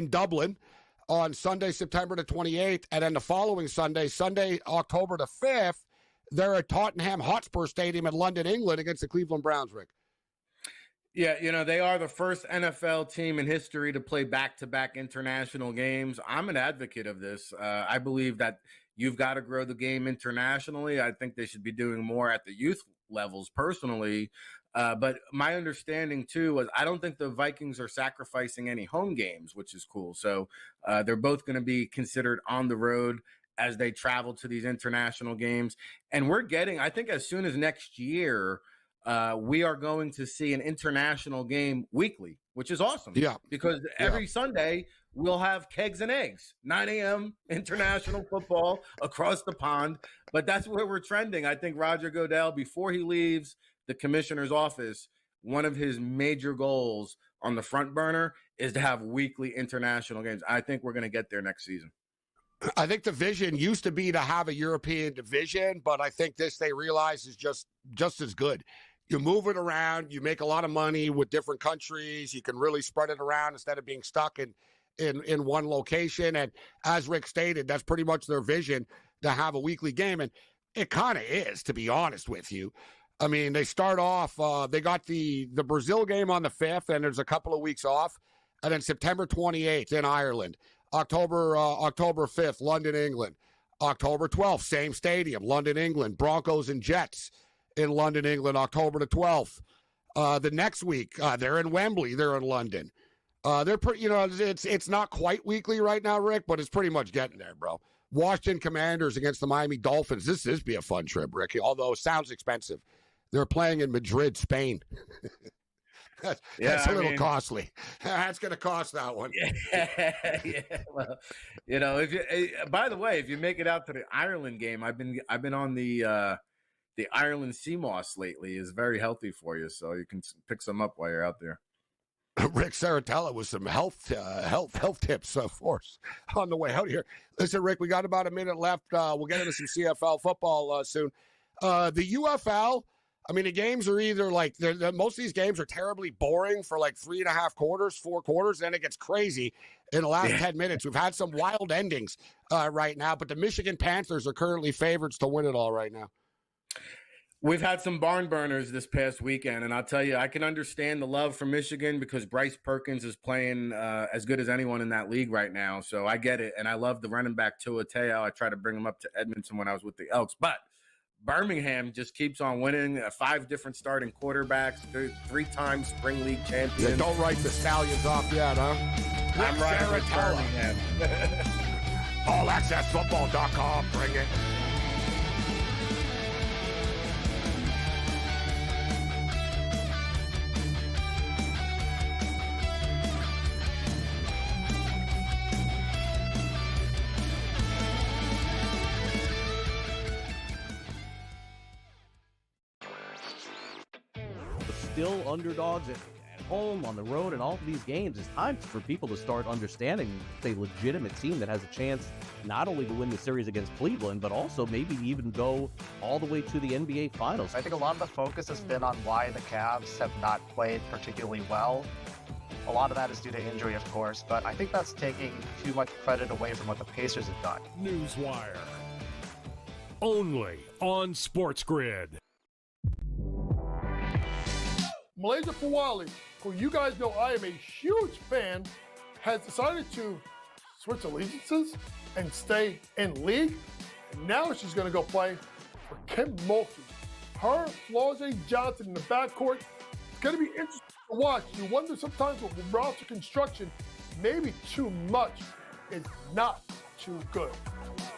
Dublin on Sunday, September the 28th, and then the following Sunday, October the 5th, they're at Tottenham Hotspur Stadium in London, England, against the Cleveland Browns, Rick. Yeah, they are the first NFL team in history to play back-to-back international games. I'm an advocate of this. I believe that you've got to grow the game internationally. I think they should be doing more at the youth levels personally. But my understanding, too, was I don't think the Vikings are sacrificing any home games, which is cool. So they're both going to be considered on the road as they travel to these international games. And we're getting, I think as soon as next year, we are going to see an international game weekly, which is awesome. Yeah. Because every Sunday we'll have kegs and eggs, 9 a.m. international football across the pond. But that's where we're trending. I think Roger Goodell, before he leaves the commissioner's office, one of his major goals on the front burner is to have weekly international games. I think we're going to get there next season. I think the vision used to be to have a European division, but I think this they realize is just as good. You move it around. You make a lot of money with different countries. You can really spread it around instead of being stuck in one location. And as Rick stated, that's pretty much their vision, to have a weekly game. And it kind of is, to be honest with you. I mean, they start off, they got the Brazil game on the 5th, and there's a couple of weeks off. And then September 28th in Ireland. October 5th, London, England. October 12th, same stadium, London, England. Broncos and Jets in London, England, October the 12th. The next week, they're in Wembley. They're in London. They're pretty, it's not quite weekly right now, Rick, but it's pretty much getting there, bro. Washington Commanders against the Miami Dolphins. This be a fun trip, Rick, although it sounds expensive. They're playing in Madrid, Spain. That's a little costly. That's going to cost that one. Yeah. Well, by the way, if you make it out to the Ireland game, I've been on the Ireland sea moss lately. Is very healthy for you, so you can pick some up while you're out there. Rick Saratella with some health tips for us on the way out here. Listen, Rick, we got about a minute left. We'll get into some CFL football soon. The UFL, I mean, the games are either like most of these games are terribly boring for like 3.5 quarters, 4 quarters, then it gets crazy in the last 10 minutes. We've had some wild endings right now, but the Michigan Panthers are currently favorites to win it all right now. We've had some barn burners this past weekend, and I'll tell you, I can understand the love for Michigan because Bryce Perkins is playing as good as anyone in that league right now. So I get it, and I love the running back Tua Tagovailoa. I tried to bring him up to Edmonton when I was with the Elks, but Birmingham just keeps on winning. 5 different starting quarterbacks, 3-time spring league champions. Yeah, don't write the Stallions off yet, huh? I'm riding with Birmingham. AllAccessFootball.com, bring it. Still underdogs at home, on the road, and all of these games. It's time for people to start understanding a legitimate team that has a chance not only to win the series against Cleveland, but also maybe even go all the way to the NBA Finals. I think a lot of the focus has been on why the Cavs have not played particularly well. A lot of that is due to injury, of course, but I think that's taking too much credit away from what the Pacers have done. Newswire. Only on SportsGrid. Malaysia Fawali, who you guys know I am a huge fan, has decided to switch allegiances and stay in league. And now she's going to go play for Kim Mulkey. Her, Flau'jae Johnson in the backcourt. It's going to be interesting to watch. You wonder sometimes with roster construction, maybe too much is not too good.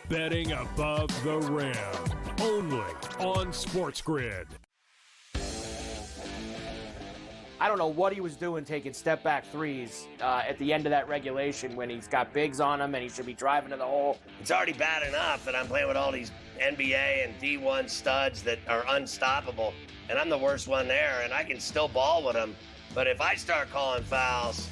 Betting above the rim. Only on SportsGrid. I don't know what he was doing taking step-back threes at the end of that regulation when he's got bigs on him and he should be driving to the hole. It's already bad enough that I'm playing with all these NBA and D1 studs that are unstoppable, and I'm the worst one there, and I can still ball with them. But if I start calling fouls,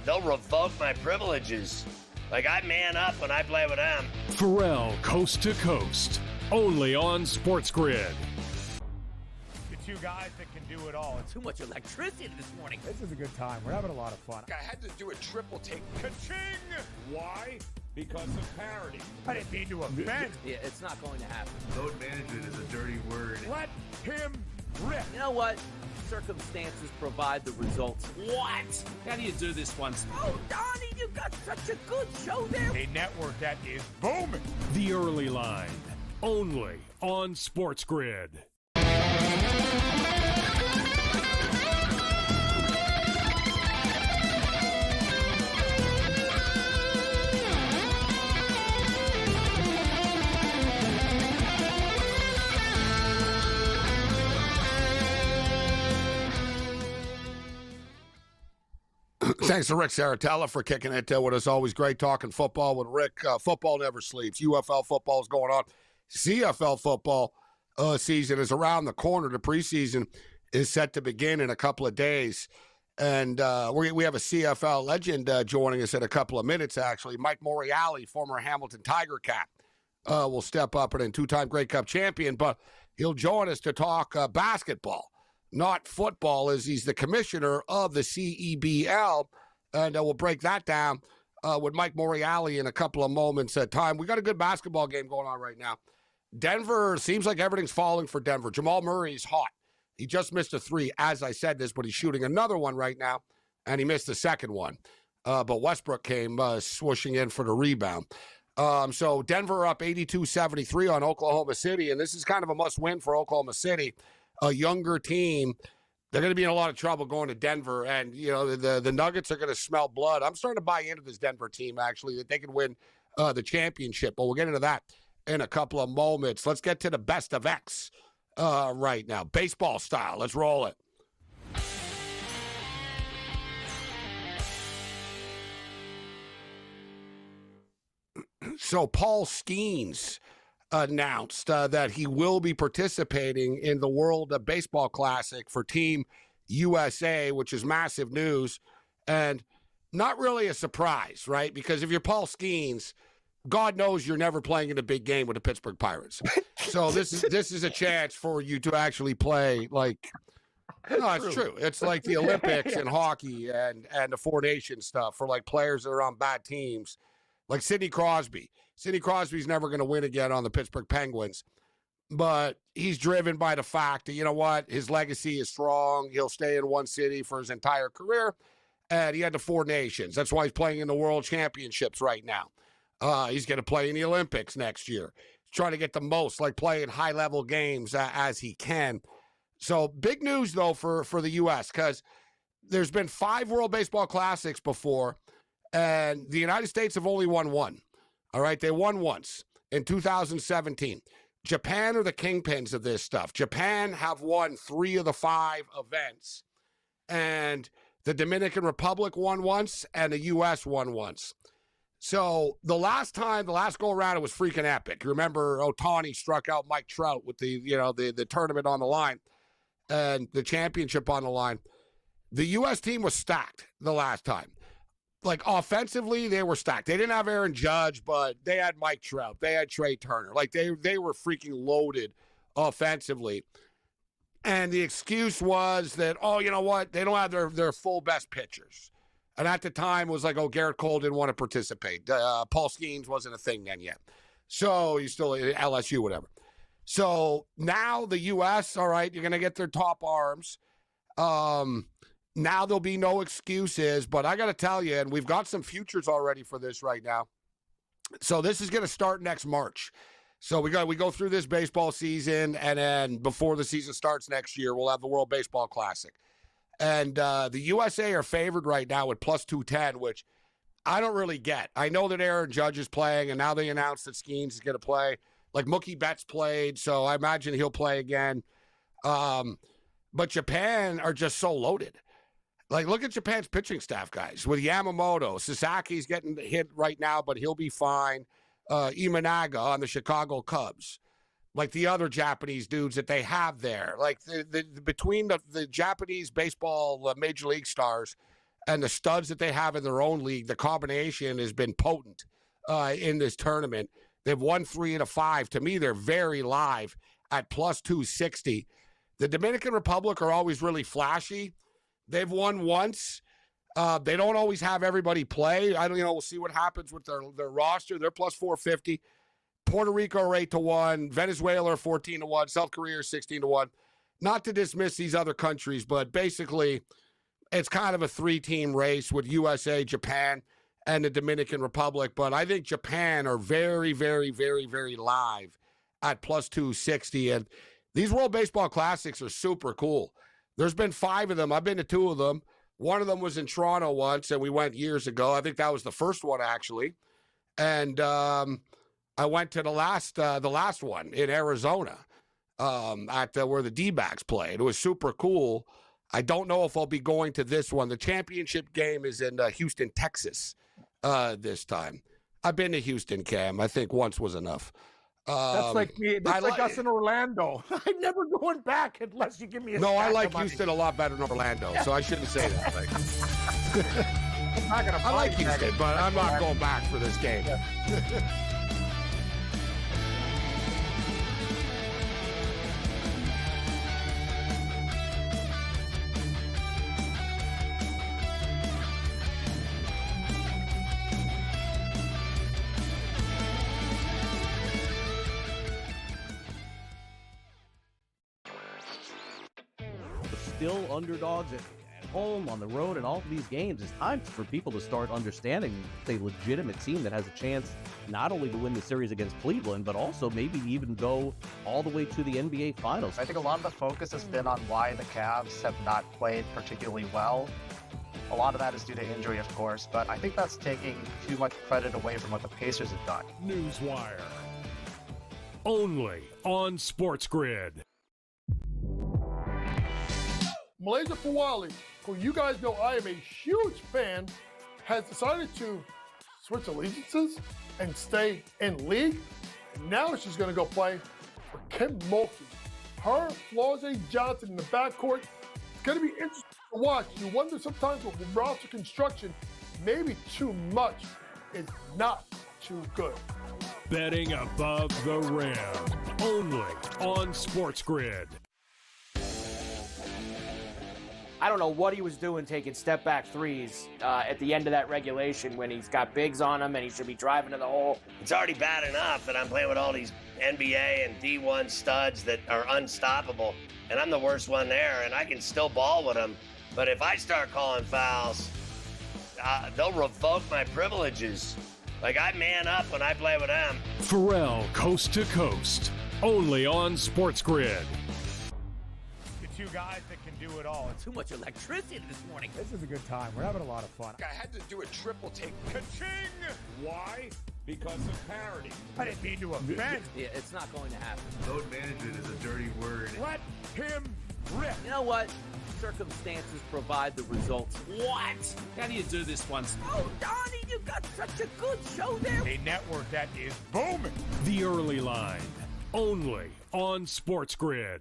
they'll revoke my privileges. Like, I man up when I play with them. Pharrell, Coast to Coast. Only on SportsGrid. Two guys that can do it all. Too much electricity this morning. This is a good time. We're having a lot of fun. I had to do a triple take. Ka-ching! Why? Because of parity. I didn't mean to offend. Yeah, it's not going to happen. Load management is a dirty word. Let him rip. You know what? Circumstances provide the results. What? How do you do this once? Oh, Donnie, you got such a good show there. A network that is booming. The Early Line. Only on SportsGrid. Thanks to Rick Saratella for kicking it with us. Always great talking football with Rick. Football never sleeps. UFL football is going on. CFL football season is around the corner. The preseason is set to begin in a couple of days. And we have a CFL legend joining us in a couple of minutes, actually. Mike Moriali, former Hamilton Tiger Cat, will step up and 2-time Grey Cup champion. But He'll join us to talk basketball, not football, as he's the commissioner of the CEBL. And we'll break that down with Mike Moriali in a couple of moments at time. We got a good basketball game going on right now. Denver, seems like everything's falling for Denver. Jamal Murray's hot. He just missed a three, as I said this, but he's shooting another one right now, and he missed the second one. But Westbrook came swooshing in for the rebound. So Denver up 82-73 on Oklahoma City, and this is kind of a must-win for Oklahoma City. A younger team, they're going to be in a lot of trouble going to Denver, and the Nuggets are going to smell blood. I'm starting to buy into this Denver team, actually, that they can win the championship, but we'll get into that in a couple of moments. Let's get to the best of X right now, baseball style. Let's roll it. So Paul Skeens announced that he will be participating in the World Baseball Classic for Team USA, which is massive news and not really a surprise, right? Because if you're Paul Skeens, God knows you're never playing in a big game with the Pittsburgh Pirates. So this is a chance for you to actually play like. No, it's true. It's like the Olympics and hockey and the Four Nations stuff for like players that are on bad teams. Like Sidney Crosby. Sidney Crosby's never going to win again on the Pittsburgh Penguins. But he's driven by the fact that, you know what, his legacy is strong. He'll stay in one city for his entire career. And he had the Four Nations. That's why he's playing in the World Championships right now. He's going to play in the Olympics next year. He's trying to get the most, like playing high-level games as he can. So big news, though, for the U.S., because there's been 5 World Baseball Classics before, and the United States have only won one. All right, they won once in 2017. Japan are the kingpins of this stuff. Japan have won 3 of the 5 events, and the Dominican Republic won once, and the U.S. won once. So the last go around, it was freaking epic. Remember, Ohtani struck out Mike Trout with the tournament on the line and the championship on the line. The U.S. team was stacked the last time. Like, offensively, they were stacked. They didn't have Aaron Judge, but they had Mike Trout. They had Trey Turner. Like, they were freaking loaded offensively. And the excuse was that, you know what? They don't have their full best pitchers. And at the time, it was like, Garrett Cole didn't want to participate. Paul Skeens wasn't a thing then yet. So he's still at LSU, whatever. So now the U.S., all right, you're going to get their top arms. Now there'll be no excuses, but I got to tell you, and we've got some futures already for this right now. So this is going to start next March. So we go through this baseball season, and then before the season starts next year, we'll have the World Baseball Classic. And the USA are favored right now at plus 210, which I don't really get. I know that Aaron Judge is playing, and now they announced that Skeens is going to play. Like Mookie Betts played, so I imagine he'll play again. But Japan are just so loaded. Like, look at Japan's pitching staff, guys. With Yamamoto, Sasaki's getting hit right now, but he'll be fine. Imanaga on the Chicago Cubs. Like the other Japanese dudes that they have there. Like, between the Japanese baseball major league stars and the studs that they have in their own league, the combination has been potent in this tournament. They've won 3 out of 5. To me, they're very live at plus 260. The Dominican Republic are always really flashy. They've won once. They don't always have everybody play. We'll see what happens with their roster. They're plus 450. Puerto Rico are 8-1. Venezuela are 14-1. South Korea are 16-1. Not to dismiss these other countries, but basically it's kind of a 3-team race with USA, Japan, and the Dominican Republic. But I think Japan are very, very, very, very live at plus 260. And these World Baseball Classics are super cool. There's been 5 of them. I've been to 2 of them. One of them was in Toronto once, and we went years ago. I think that was the first one, actually. And I went to the last one in Arizona at where the D-backs played. It was super cool. I don't know if I'll be going to this one. The championship game is in Houston, Texas this time. I've been to Houston, Cam. I think once was enough. That's like me. That's like us in Orlando. I'm never going back unless you give me a No, I like Houston a lot better than Orlando, so I shouldn't say that. I like Houston, but I'm not going back for this game. still underdogs at home, on the road, and all of these games. It's time for people to start understanding a legitimate team that has a chance not only to win the series against Cleveland, but also maybe even go all the way to the NBA Finals. I think a lot of the focus has been on why the Cavs have not played particularly well. A lot of that is due to injury, of course, but I think that's taking too much credit away from what the Pacers have done. Newswire. Only on SportsGrid. Malaysia Fawali, who you guys know I am a huge fan, has decided to switch allegiances and stay in league. And now she's going to go play for Kim Mulkey. Her, Flau'jae Johnson in the backcourt. It's going to be interesting to watch. You wonder sometimes with roster construction, maybe too much is not too good. Betting above the rim. Only on SportsGrid. I don't know what he was doing taking step-back threes at the end of that regulation when he's got bigs on him and he should be driving to the hole. It's already bad enough that I'm playing with all these NBA and D1 studs that are unstoppable, and I'm the worst one there, and I can still ball with them. But if I start calling fouls, they'll revoke my privileges. Like, I man up when I play with them. Pharrell, Coast to Coast. Only on SportsGrid. Two guys that can do it all. Too much electricity this morning. This is a good time. We're having a lot of fun. I had to do a triple take. Ka-ching! Why? Because of parity. I didn't mean to offend. Yeah, it's not going to happen. Load management is a dirty word. Let him rip. You know what? Circumstances provide the results. What? How do you do this one? Oh, Donnie, you got such a good show there. A network that is booming. The Early Line. Only on SportsGrid.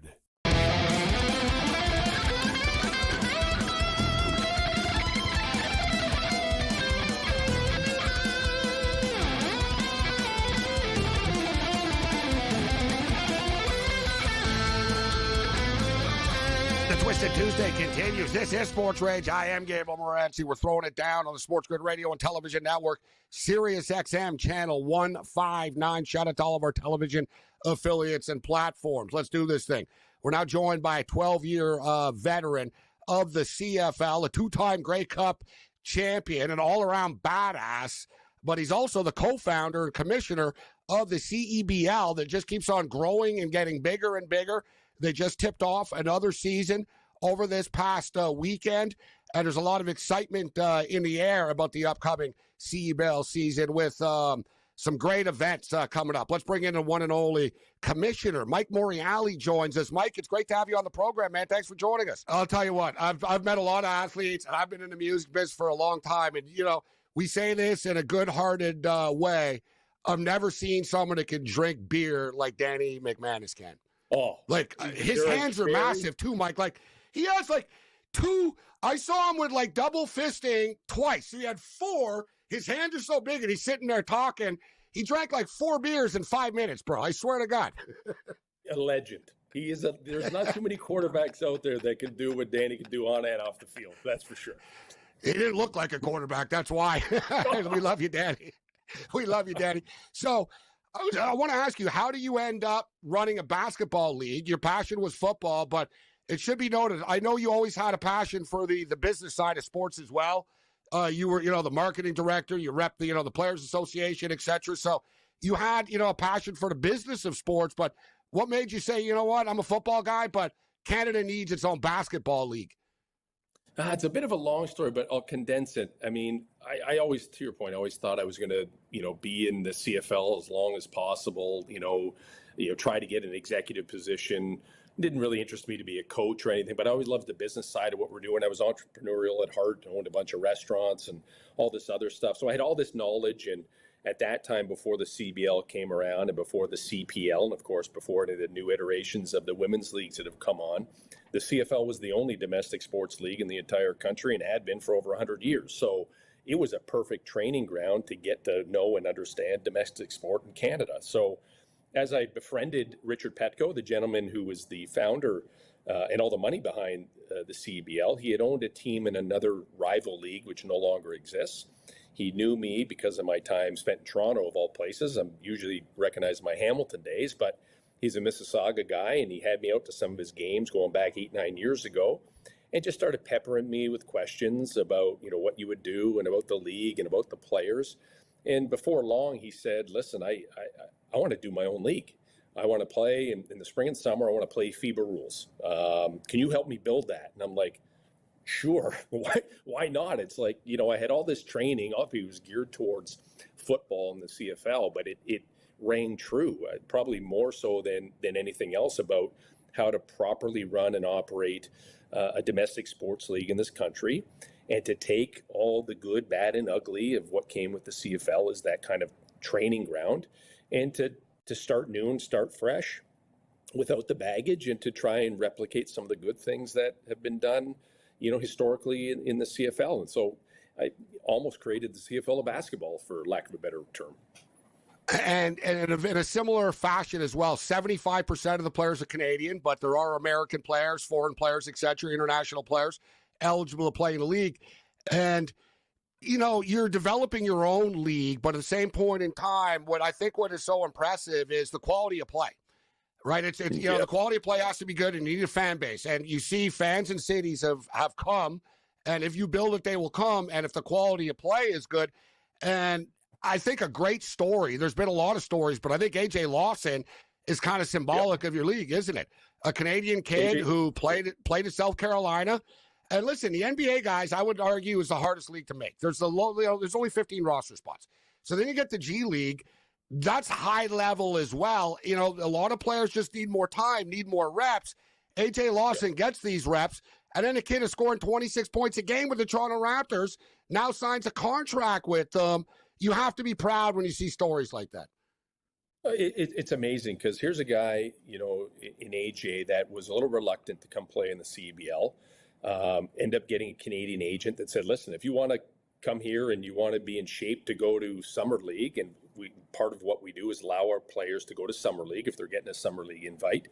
The Twisted Tuesday continues. This is Sports Rage. I am Gabriel Morency. We're throwing it down on the SportsGrid Radio and Television Network, Sirius XM Channel 159. Shout out to all of our television affiliates and platforms. Let's do this thing. We're now joined by a 12-year veteran of the CFL, a two-time Grey Cup champion, an all-around badass, but he's also the co-founder and commissioner of the CEBL that just keeps on growing and getting bigger and bigger. They just tipped off another season over this past weekend, and there's a lot of excitement in the air about the upcoming CEBL season with some great events coming up. Let's bring in the one and only commissioner. Mike Moriali joins us. Mike, it's great to have you on the program, man. Thanks for joining us. I'll tell you what, I've met a lot of athletes, and I've been in the music business for a long time, and, you know, we say this in a good-hearted way. I've never seen someone that can drink beer like Danny McManus can. Oh, like his hands are massive too, Mike. Like he has like two. I saw him with like double fisting twice. So he had four. His hands are so big, and he's sitting there talking. He drank like 4 beers in 5 minutes, bro. I swear to God. A legend. He is a. There's not too many quarterbacks out there that can do what Danny can do on and off the field. That's for sure. He didn't look like a quarterback. That's why. We love you, Danny. We love you, Danny. So. I want to ask you, how do you end up running a basketball league? Your passion was football, but it should be noted, I know you always had a passion for the business side of sports as well. You were, the marketing director, you rep the, the Players Association, et cetera. So you had, a passion for the business of sports, but what made you say, you know what, I'm a football guy, but Canada needs its own basketball league? It's a bit of a long story, but I'll condense it. I mean, I always, to your point, I always thought I was going to, be in the CFL as long as possible, try to get an executive position. It didn't really interest me to be a coach or anything, but I always loved the business side of what we're doing. I was entrepreneurial at heart, owned a bunch of restaurants and all this other stuff. So I had all this knowledge. And at that time, before the CBL came around and before the CPL, and of course, before any of the new iterations of the women's leagues that have come on, the CFL was the only domestic sports league in the entire country and had been for over 100 years. So it was a perfect training ground to get to know and understand domestic sport in Canada. So as I befriended Richard Petco, the gentleman who was the founder and all the money behind the CBL, he had owned a team in another rival league, which no longer exists. He knew me because of my time spent in Toronto, of all places. I'm usually recognized my Hamilton days, but He's a Mississauga guy, and he had me out to some of his games going back 8-9 years ago, and just started peppering me with questions about, what you would do and about the league and about the players. And before long, he said, listen, I want to do my own league. I want to play in the spring and summer. I want to play FIBA rules. Can you help me build that? And I'm like, sure. Why not? It's like, I had all this training. Obviously, it was geared towards football and the CFL, but it rang true, probably more so than anything else, about how to properly run and operate a domestic sports league in this country, and to take all the good, bad, and ugly of what came with the CFL as that kind of training ground, and to start new and start fresh without the baggage, and to try and replicate some of the good things that have been done, historically in the CFL. And so I almost created the CFL of basketball, for lack of a better term. And in a similar fashion as well, 75% of the players are Canadian, but there are American players, foreign players, etc., international players eligible to play in the league. And, you're developing your own league, but at the same point in time, what is so impressive is the quality of play, right? It's the quality of play has to be good, and you need a fan base. And you see fans in cities have come, and if you build it, they will come. And if the quality of play is good, and I think a great story, there's been a lot of stories, but I think A.J. Lawson is kind of symbolic of your league, isn't it? A Canadian kid who played at South Carolina. And listen, the NBA guys, I would argue, is the hardest league to make. There's only 15 roster spots. So then you get the G League. That's high level as well. A lot of players just need more time, need more reps. A.J. Lawson gets these reps, and then a kid is scoring 26 points a game with the Toronto Raptors, now signs a contract with them. You have to be proud when you see stories like that. It's amazing, because here's a guy, in AJ, that was a little reluctant to come play in the CBL. End up getting a Canadian agent that said, listen, if you want to come here and you want to be in shape to go to Summer League, and part of what we do is allow our players to go to Summer League if they're getting a Summer League invite.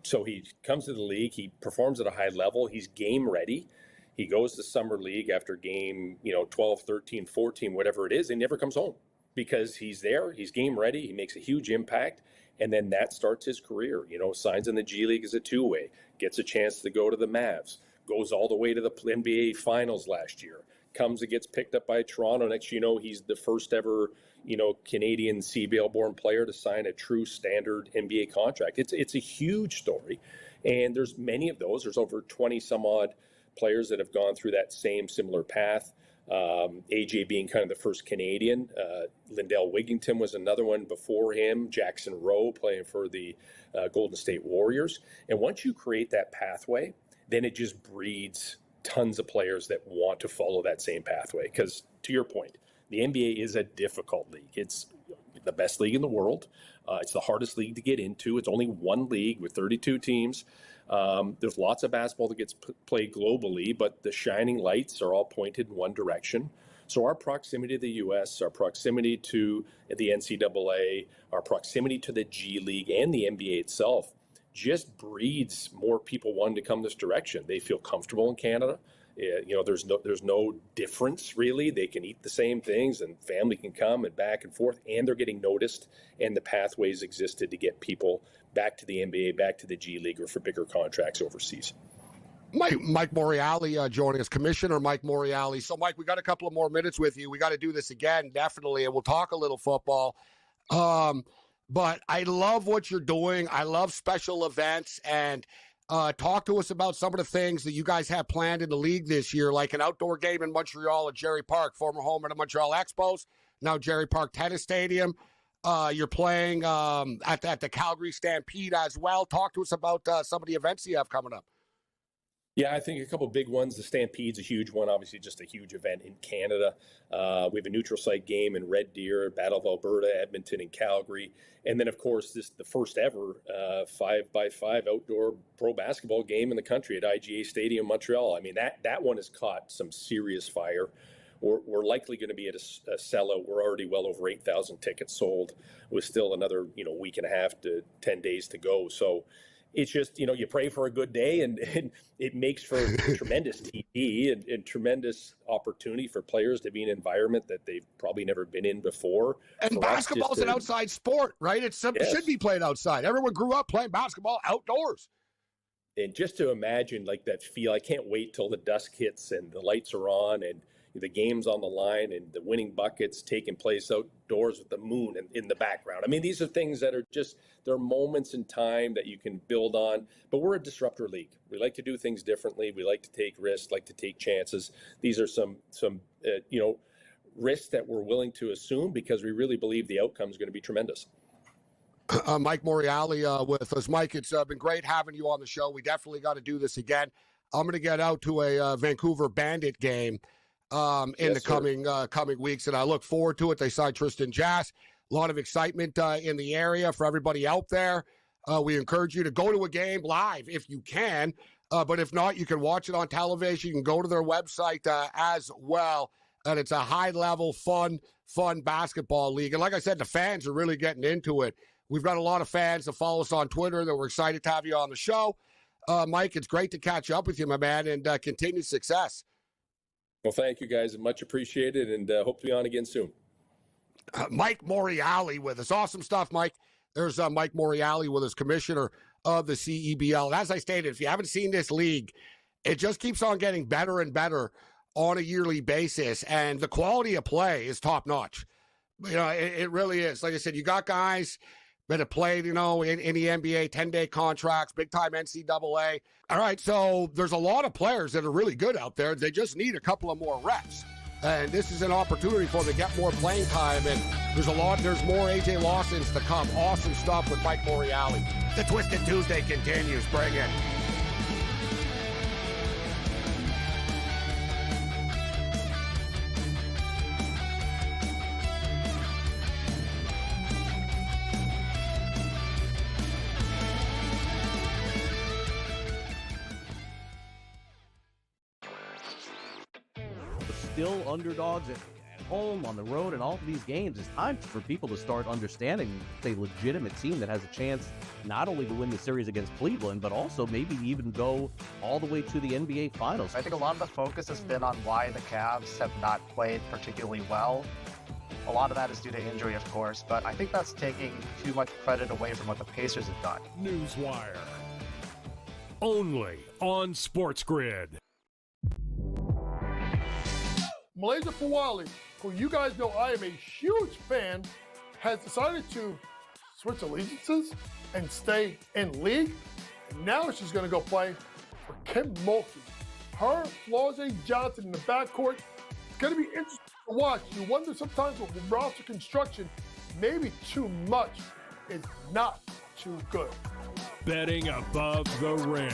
So he comes to the league, he performs at a high level, he's game ready. He goes to Summer League after game, 12, 13, 14, whatever it is, and never comes home, because he's there, he's game ready, he makes a huge impact, and then that starts his career. Signs in the G League as a two-way, gets a chance to go to the Mavs, goes all the way to the NBA Finals last year, comes and gets picked up by Toronto. Next he's the first ever, Canadian CBL-born player to sign a true standard NBA contract. It's a huge story, and there's many of those. There's over 20-some-odd players that have gone through that similar path. AJ being kind of the first Canadian. Lindell Wigington was another one before him. Jackson Rowe playing for the Golden State Warriors. And once you create that pathway, then it just breeds tons of players that want to follow that same pathway. Because to your point, the NBA is a difficult league. It's the best league in the world. It's the hardest league to get into. It's only one league with 32 teams. There's lots of basketball that gets played globally, but the shining lights are all pointed in one direction. So our proximity to the U.S., our proximity to the NCAA, our proximity to the G League and the NBA itself just breeds more people wanting to come this direction. They feel comfortable in Canada. There's no difference really. They can eat the same things, and family can come and back and forth, and they're getting noticed, and the pathways existed to get people back to the NBA, back to the G League, or for bigger contracts overseas. Mike Moriali joining us, Commissioner Mike Moriali. So, Mike, we got a couple of more minutes with you. We got to do this again, definitely, and we'll talk a little football. But I love what you're doing. I love special events, and talk to us about some of the things that you guys have planned in the league this year, like an outdoor game in Montreal at Jerry Park, former home of the Montreal Expos, now Jerry Park Tennis Stadium. You're playing at the Calgary Stampede as well. Talk to us about some of the events you have coming up. Yeah, I think a couple of big ones. The Stampede's a huge one, obviously just a huge event in Canada. We have a neutral site game in Red Deer, Battle of Alberta, Edmonton, and Calgary. And then, of course, the first ever 5x5 outdoor pro basketball game in the country at IGA Stadium, Montreal. I mean, that one has caught some serious fire. We're likely going to be at a sellout. We're already well over 8,000 tickets sold with still another week and a half to 10 days to go. So it's just, you pray for a good day, and it makes for tremendous TV and tremendous opportunity for players to be in an environment that they've probably never been in before. And basketball's an outside sport, right? It should be played outside. Everyone grew up playing basketball outdoors. And just to imagine like that feel, I can't wait till the dusk hits and the lights are on and the game's on the line and the winning buckets taking place outdoors with the moon in the background. I mean, these are things that are they're moments in time that you can build on. But we're a disruptor league. We like to do things differently. We like to take risks, like to take chances. These are some risks that we're willing to assume because we really believe the outcome is going to be tremendous. Mike Morreale with us. Mike, it's been great having you on the show. We definitely got to do this again. I'm going to get out to a Vancouver Bandit game in the coming weeks, and I look forward to it. They signed Tristan Jass. A lot of excitement in the area for everybody out there. We encourage you to go to a game live if you can, but if not, you can watch it on television. You can go to their website as well, and it's a high-level, fun basketball league. And like I said, the fans are really getting into it. We've got a lot of fans that follow us on Twitter that we're excited to have you on the show. Mike, it's great to catch up with you, my man, and continued success. Well, thank you, guys. Much appreciated, and hope to be on again soon. Mike Morreale with us. Awesome stuff, Mike. There's Mike Morreale with us, commissioner of the CEBL. And as I stated, if you haven't seen this league, it just keeps on getting better and better on a yearly basis, and the quality of play is top-notch. It really is. Like I said, you got guys that have played, in the NBA, 10-day contracts, big-time NCAA. All right, so there's a lot of players that are really good out there. They just need a couple of more reps. And this is an opportunity for them to get more playing time. And there's more A.J. Lawsons to come. Awesome stuff with Mike Morreale. The Twisted Tuesday continues. Bring it. Still underdogs at home, on the road, and all of these games. It's time for people to start understanding it's a legitimate team that has a chance not only to win the series against Cleveland, but also maybe even go all the way to the NBA Finals. I think a lot of the focus has been on why the Cavs have not played particularly well. A lot of that is due to injury, of course, but I think that's taking too much credit away from what the Pacers have done. Newswire. Only on SportsGrid. Malaysia Fawali, who you guys know I am a huge fan, has decided to switch allegiances and stay in league. And now she's going to go play for Kim Mulkey. Her, Flau'jae Johnson in the backcourt. It's going to be interesting to watch. You wonder sometimes with roster construction, maybe too much is not too good. Betting above the rim.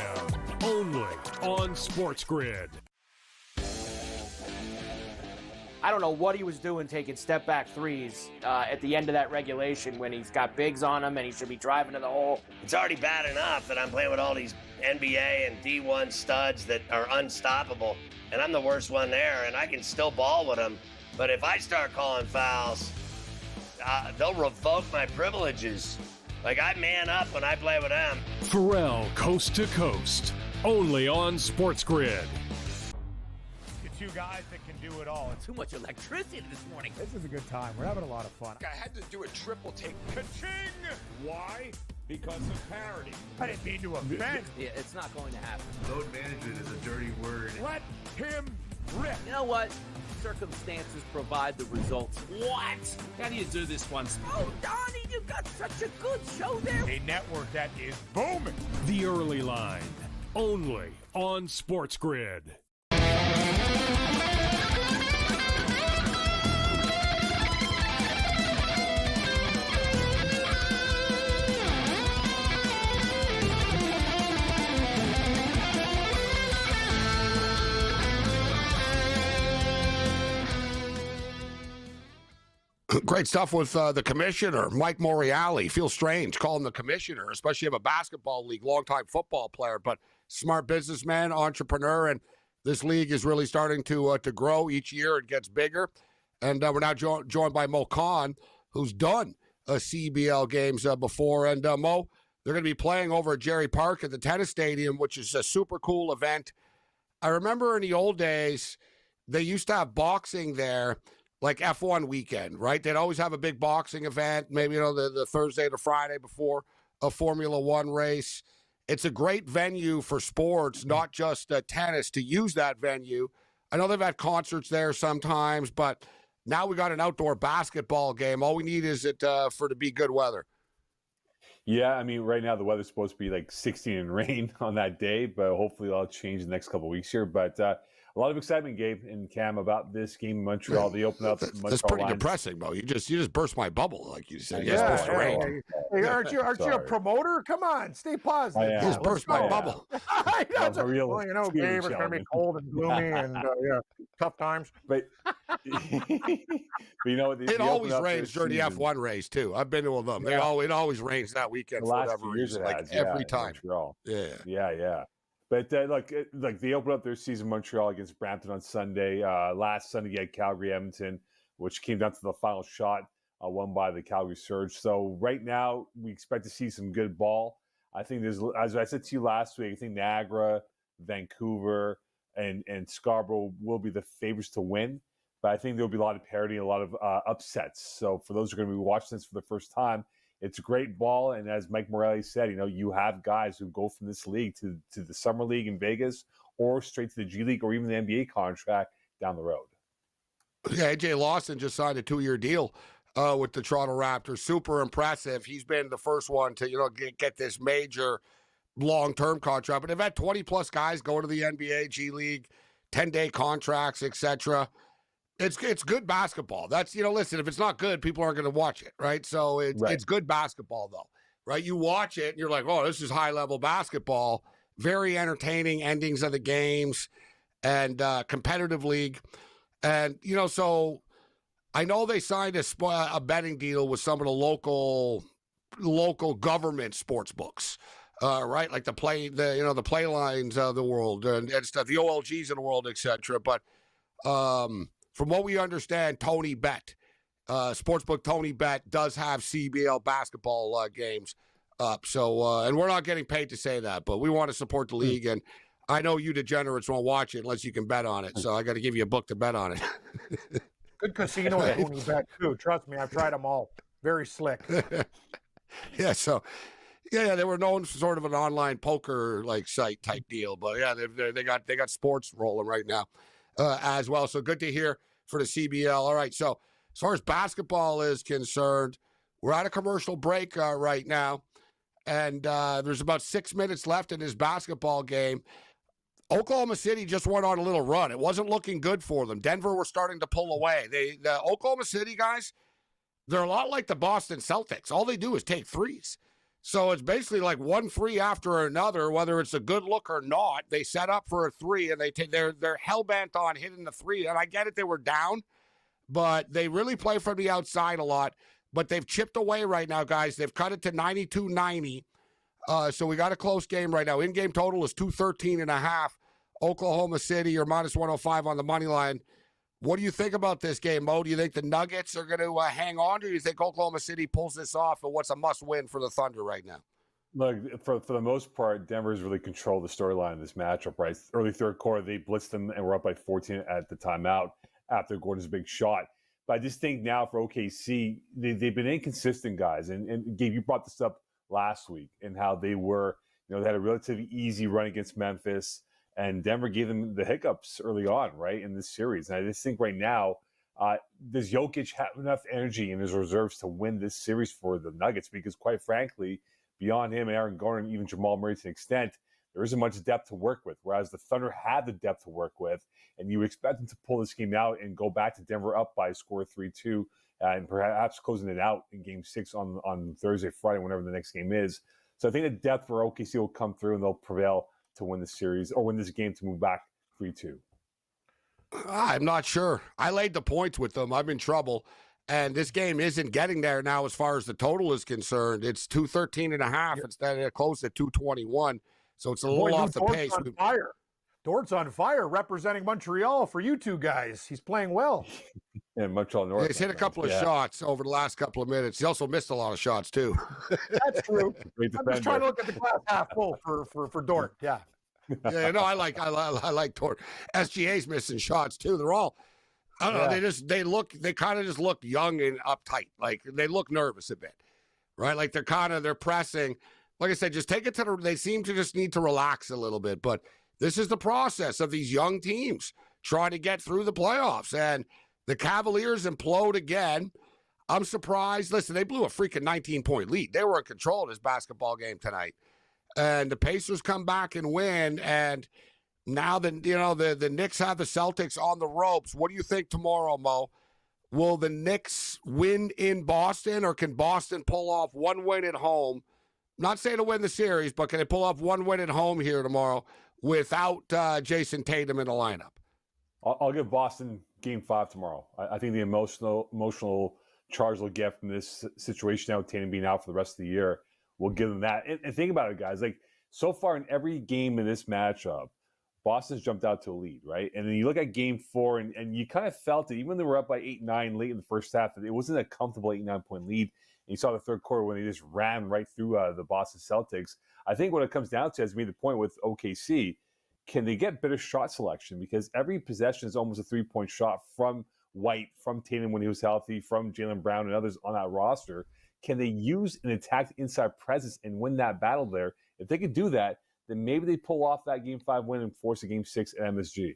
Only on SportsGrid. I don't know what he was doing taking step-back threes at the end of that regulation when he's got bigs on him and he should be driving to the hole. It's already bad enough that I'm playing with all these NBA and D1 studs that are unstoppable, and I'm the worst one there, and I can still ball with them. But if I start calling fouls, they'll revoke my privileges. Like, I man up when I play with them. Pharrell Coast to Coast. Only on SportsGrid. Two guys that can do it all. Too much electricity this morning. This is a good time. We're having a lot of fun. I had to do a triple take. Ka-ching! Why? Because of parity. I didn't mean to offend. Yeah, it's not going to happen. Load management is a dirty word. Let him rip. You know what? Circumstances provide the results. What? How do you do this one? Oh, Donnie, you got such a good show there. A network that is booming. The Early Line. Only on SportsGrid. Great stuff with the commissioner, Mike Morreale. Feels strange calling the commissioner, especially of a basketball league, longtime football player, but smart businessman, entrepreneur, and this league is really starting to grow each year. It gets bigger, and we're now joined by Mo Khan, who's done CBL games before. And Mo, They're going to be playing over at Jerry Park at the tennis stadium, which is a super cool event. I remember in the old days, they used to have boxing there, like F1 weekend, right? They'd always have a big boxing event, maybe, the Thursday to Friday before a Formula One race. It's a great venue for sports, not just tennis, to use that venue. I know they've had concerts there sometimes, but now we got an outdoor basketball game. All we need is it for to be good weather. Yeah, I mean, right now the weather's supposed to be like 16 and rain on that day, but hopefully that'll change the next couple of weeks here. But a lot of excitement, Gabe and Cam, about this game in Montreal. They open up. That's pretty depressing, Mo. You just burst my bubble, like you said. It's supposed to rain. Hey, aren't you a promoter? Come on, stay positive. You just burst my bubble. Well, Gabe, it's going to be cold and gloomy and tough times. But you know, it always rains during the F1 race too. I've been to them. It always rains that weekend. The for last whatever few years reason, it like has, every time. Yeah. But like they opened up their season in Montreal against Brampton on Sunday. Last Sunday, you had Calgary Edmonton, which came down to the final shot, won by the Calgary Surge. So right now, we expect to see some good ball. I think there's, as I said to you last week, I think Niagara, Vancouver, and Scarborough will be the favorites to win. But I think there'll be a lot of parity, a lot of upsets. So for those who are going to be watching this for the first time, it's a great ball. And as Mike Morelli said, you have guys who go from this league to the Summer League in Vegas or straight to the G League or even the NBA contract down the road. Yeah, AJ Lawson just signed a 2-year deal with the Toronto Raptors. Super impressive. He's been the first one to, get this major long-term contract. But they've had 20-plus guys go to the NBA, G League, 10-day contracts, etc. It's good basketball. That's, listen, if it's not good, people aren't going to watch it, right? So it's good basketball, though, right? You watch it, and you're like, oh, this is high-level basketball. Very entertaining endings of the games and competitive league. And, so I know they signed a betting deal with some of the local government sports books, right? Like the play lines of the world and stuff, the OLGs of the world, etc. But from what we understand, Tony Bet, sportsbook Tony Bet does have CBL basketball games up. So, and we're not getting paid to say that, but we want to support the league. And I know you degenerates won't watch it unless you can bet on it. So I got to give you a book to bet on it. Good casino at Tony Bet too. Trust me, I've tried them all. Very slick. Yeah. So, yeah, they were known for sort of an online poker like site type deal, but yeah, they got sports rolling right now as well. So good to hear for the CBL. All right. So as far as basketball is concerned, we're at a commercial break right now, and there's about 6 minutes left in this basketball game. Oklahoma City just went on a little run. It wasn't looking good for them. Denver were starting to pull away. The Oklahoma City guys, they're a lot like the Boston Celtics. All they do is take threes. So it's basically like one three after another, whether it's a good look or not. They set up for a three, and they're hell-bent on hitting the three. And I get it, they were down, but they really play from the outside a lot. But they've chipped away right now, guys. They've cut it to 92-90. So we got a close game right now. In-game total is 213.5. Oklahoma City or minus 105 on the money line. What do you think about this game, Mo? Do you think the Nuggets are going to hang on, or do you think Oklahoma City pulls this off, and what's a must-win for the Thunder right now? Look, for the most part, Denver's really controlled the storyline of this matchup, right? Early third quarter, they blitzed them and were up by 14 at the timeout after Gordon's big shot. But I just think now for OKC, they've been inconsistent, guys. And Gabe, you brought this up last week and how they were, they had a relatively easy run against Memphis. And Denver gave them the hiccups early on, right, in this series. And I just think right now, does Jokic have enough energy in his reserves to win this series for the Nuggets? Because quite frankly, beyond him and Aaron Gordon, even Jamal Murray to an extent, there isn't much depth to work with. Whereas the Thunder had the depth to work with, and you expect them to pull this game out and go back to Denver up by a score 3-2, and perhaps closing it out in Game 6 on Thursday, Friday, whenever the next game is. So I think the depth for OKC will come through, and they'll prevail to win the series or win this game to move back 3-2. I'm not sure. I laid the points with them. I'm in trouble. And this game isn't getting there now as far as the total is concerned. It's 213.5 instead of close at 221. So it's a little off the pace. On fire. Dort's on fire representing Montreal for you two guys. He's playing well. And Montreal North. He's hit a couple of shots over the last couple of minutes. He also missed a lot of shots, too. That's true. Great I'm just trying to look at the glass half full for Dort. Yeah. Yeah, no, I like Dort. SGA's missing shots, too. They're all, I don't know, they kind of just look young and uptight. Like, they look nervous a bit, right? Like, they're pressing. Like I said, just take it they seem to just need to relax a little bit. But this is the process of these young teams trying to get through the playoffs. And the Cavaliers implode again. I'm surprised. Listen, they blew a freaking 19-point lead. They were in control of this basketball game tonight. And the Pacers come back and win. And now the Knicks have the Celtics on the ropes. What do you think tomorrow, Mo? Will the Knicks win in Boston, or can Boston pull off one win at home? I'm not saying to win the series, but can they pull off one win at home here tomorrow without Jason Tatum in the lineup? I'll give Boston Game 5 tomorrow. I think the emotional charge they'll get from this situation now, Tatum being out for the rest of the year, will give them that. And think about it, guys. Like, so far in every game in this matchup, Boston's jumped out to a lead, right? And then you look at Game 4, and you kind of felt it, even when they were up by 8-9 late in the first half, that it wasn't a comfortable 8-9-point lead. And you saw the third quarter when they just ran right through the Boston Celtics. I think what it comes down to, as we made the point with OKC, can they get better shot selection? Because every possession is almost a three-point shot from White, from Tatum when he was healthy, from Jaylen Brown and others on that roster. Can they use an attack inside presence and win that battle there? If they can do that, then maybe they pull off that Game 5 win and force a Game 6 at MSG.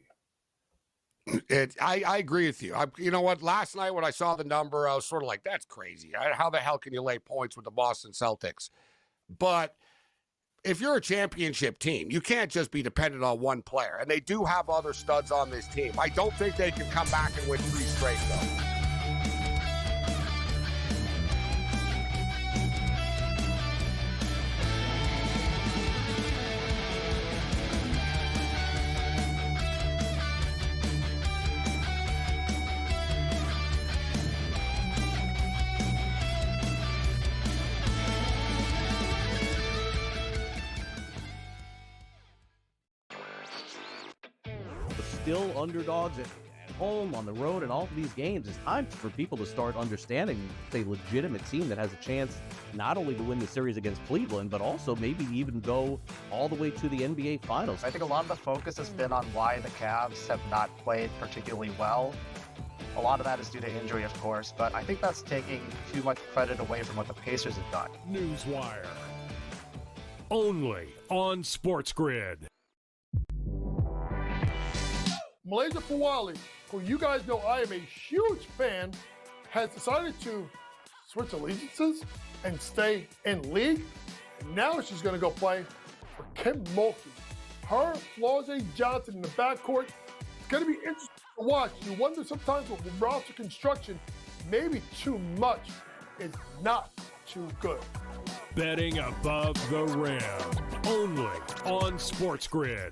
I agree with you. You know what? Last night when I saw the number, I was sort of like, that's crazy. How the hell can you lay points with the Boston Celtics? But if you're a championship team, you can't just be dependent on one player. And they do have other studs on this team. I don't think they can come back and win 3 straight, though. Still underdogs at home, on the road, and all of these games. It's time for people to start understanding it's a legitimate team that has a chance not only to win the series against Cleveland, but also maybe even go all the way to the NBA Finals. I think a lot of the focus has been on why the Cavs have not played particularly well. A lot of that is due to injury, of course, but I think that's taking too much credit away from what the Pacers have done. Newswire. Only on SportsGrid. Malaysia Fawali, who you guys know I am a huge fan, has decided to switch allegiances and stay in league. And now she's going to go play for Kim Mulkey. Her, Flau'jae Johnson in the backcourt. It's going to be interesting to watch. You wonder sometimes with roster construction, maybe too much is not too good. Betting above the rim. Only on SportsGrid.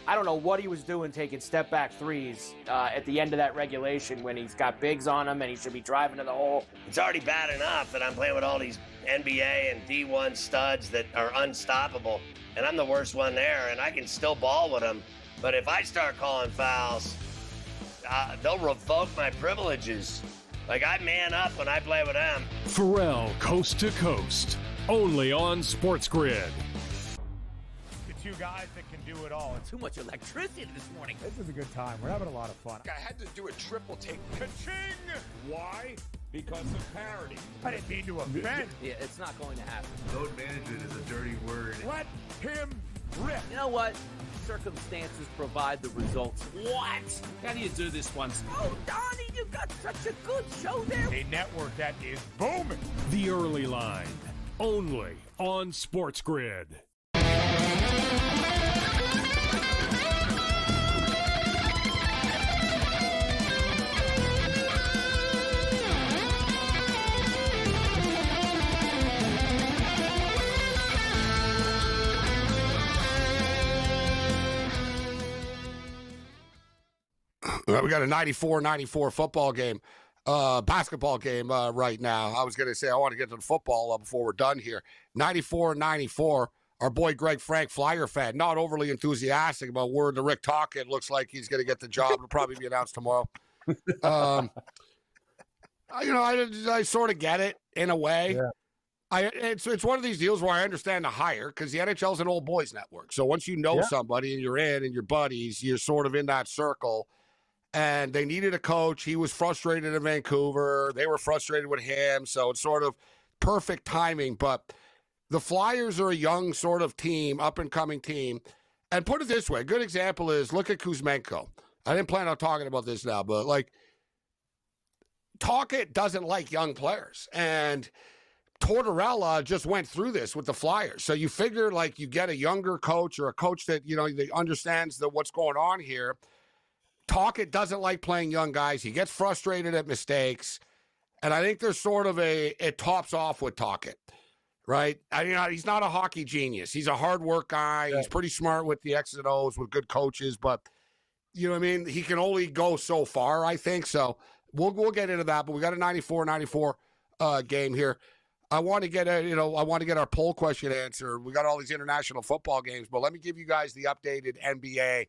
I don't know what he was doing taking step-back threes at the end of that regulation when he's got bigs on him and he should be driving to the hole. It's already bad enough that I'm playing with all these NBA and D1 studs that are unstoppable, and I'm the worst one there, and I can still ball with them. But if I start calling fouls, they'll revoke my privileges. Like, I man up when I play with them. Pharrell Coast to Coast. Only on SportsGrid. Two guys that can do it all. Too much electricity this morning. This is a good time. We're having a lot of fun. I had to do a triple take. Ka-ching! Why? Because of parity. I didn't mean to offend. Yeah, it's not going to happen. Load management is a dirty word. Let him rip. You know what? Circumstances provide the results. What? How do you do this one? Oh, Donnie, you got such a good show there. A network that is booming. The Early Line. Only on SportsGrid. We got a 94-94 football game, basketball game right now. I was going to say I want to get to the football before we're done here. 94-94 our boy Greg Frank, Flyer fan, not overly enthusiastic about word to Rick Tocchet. Looks like he's going to get the job. It'll probably be announced tomorrow. I sort of get it in a way. Yeah. It's one of these deals where I understand the hire because the NHL is an old boys network. So once you know somebody and you're in and your buddies, you're sort of in that circle. And they needed a coach. He was frustrated in Vancouver. They were frustrated with him. So it's sort of perfect timing. But the Flyers are a young sort of team, up-and-coming team. And put it this way, a good example is look at Kuzmenko. I didn't plan on talking about this now, but like Tocchet doesn't like young players. And Tortorella just went through this with the Flyers. So you figure like you get a younger coach or a coach that, that understands what's going on here. Tocchet doesn't like playing young guys. He gets frustrated at mistakes. And I think there's sort of it tops off with Tocchet, right? He's not a hockey genius. He's a hard work guy. Yeah. He's pretty smart with the X's and O's with good coaches, but you know what I mean? He can only go so far, I think. So we'll get into that, but we got a 94-94 game here. I want to get our poll question answered. We got all these international football games, but let me give you guys the updated NBA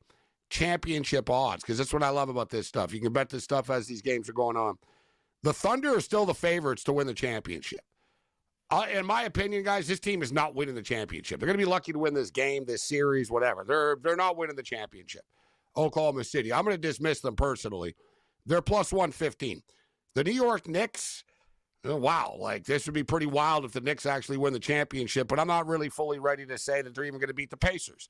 championship odds, because that's what I love about this stuff. You can bet this stuff as these games are going on. The Thunder are still the favorites to win the championship. In my opinion, guys, this team is not winning the championship. They're going to be lucky to win this game, this series, whatever. They're not winning the championship. Oklahoma City. I'm going to dismiss them personally. They're plus 115. The New York Knicks, wow, like this would be pretty wild if the Knicks actually win the championship, but I'm not really fully ready to say that they're even going to beat the Pacers.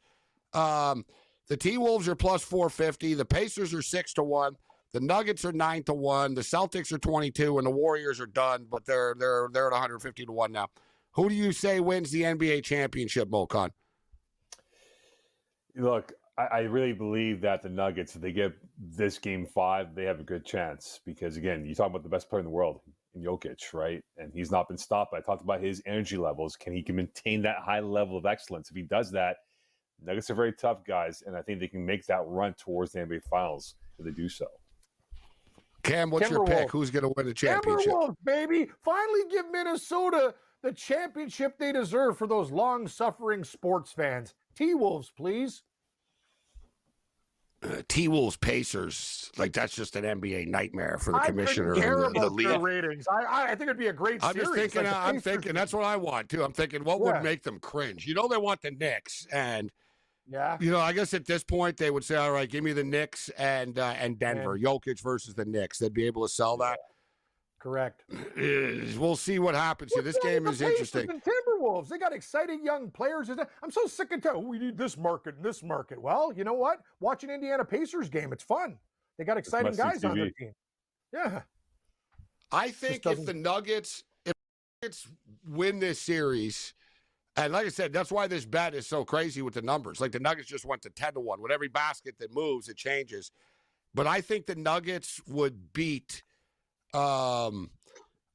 The T-Wolves are plus 450. The Pacers are 6-1. The Nuggets are 9-1. The Celtics are 22, and the Warriors are done, but they're at 150-1 now. Who do you say wins the NBA championship, Mokan? Look, I really believe that the Nuggets, if they get this game 5, they have a good chance because, again, you talk about the best player in the world, in Jokic, right? And he's not been stopped. I talked about his energy levels. He can maintain that high level of excellence? If he does that, Nuggets are very tough guys, and I think they can make that run towards the NBA Finals if they do so. Cam, what's your pick? Who's going to win the championship? Timberwolves, baby. Finally give Minnesota the championship they deserve for those long-suffering sports fans. T-Wolves, please. T-Wolves Pacers, like that's just an NBA nightmare for the commissioner and the league. Ratings. I think it'd be a great series. I'm thinking that's what I want too. I'm thinking what would make them cringe. They want the Knicks, and I guess at this point they would say, all right, give me the Knicks and Denver, Jokic versus the Knicks. They'd be able to sell that. Correct. We'll see what happens here. This game is interesting. And Timberwolves, they got exciting young players. I'm so sick and tired. We need this market and this market. Well, you know what? Watch an Indiana Pacers game. It's fun. They got exciting guys on their team. Yeah. I think if the Nuggets win this series, and like I said, that's why this bet is so crazy with the numbers. Like the Nuggets just went to 10-1. With every basket that moves, it changes. But I think the Nuggets would beat. I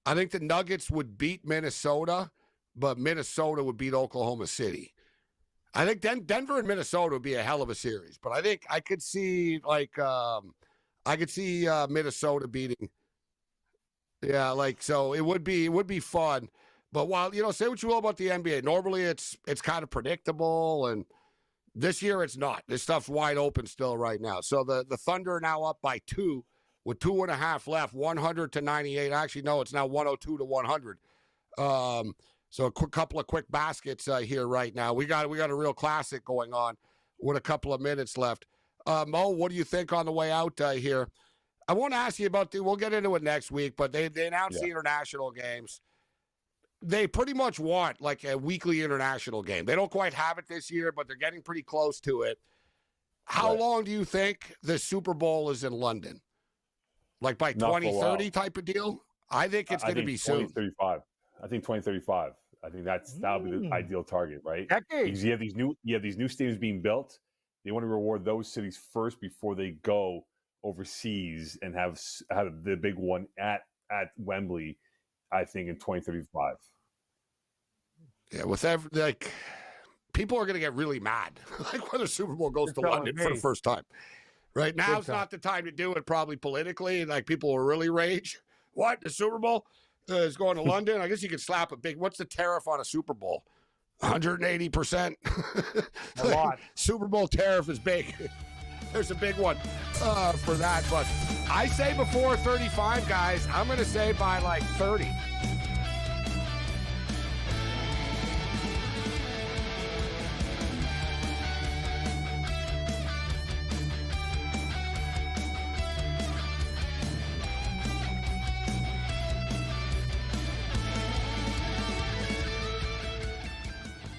think the Nuggets would beat Minnesota, but Minnesota would beat Oklahoma City. I think Denver and Minnesota would be a hell of a series, but I think I could see Minnesota beating. Yeah, so it would be fun. But while say what you will about the NBA, normally it's kind of predictable, and this year it's not. This stuff's wide open still right now. So the Thunder are now up by 2. With 2.5 left, 100-98. Actually, no, it's now 102-100. So a couple of quick baskets here right now. We got a real classic going on with a couple of minutes left. Mo, what do you think on the way out here? I want to ask you about we'll get into it next week, but they announced the international games. They pretty much want like a weekly international game. They don't quite have it this year, but they're getting pretty close to it. How long do you think the Super Bowl is in London? Like by 2030 type of deal? I think it's going to be soon. 2035. I think 2035. I think that'll be the ideal target, right? Decades. Because you have these new stadiums being built. They want to reward those cities first before they go overseas and have the big one at Wembley. I think in 2035. Yeah, people are going to get really mad, like when the Super Bowl goes to London for the first time. Right now, it's not the time to do it. Probably politically, like people will really rage. What, the Super Bowl is going to London? I guess you could slap a big. What's the tariff on a Super Bowl? 180%. A lot. Super Bowl tariff is big. There's a big one for that. But I say before 35, guys. I'm going to say by like 30.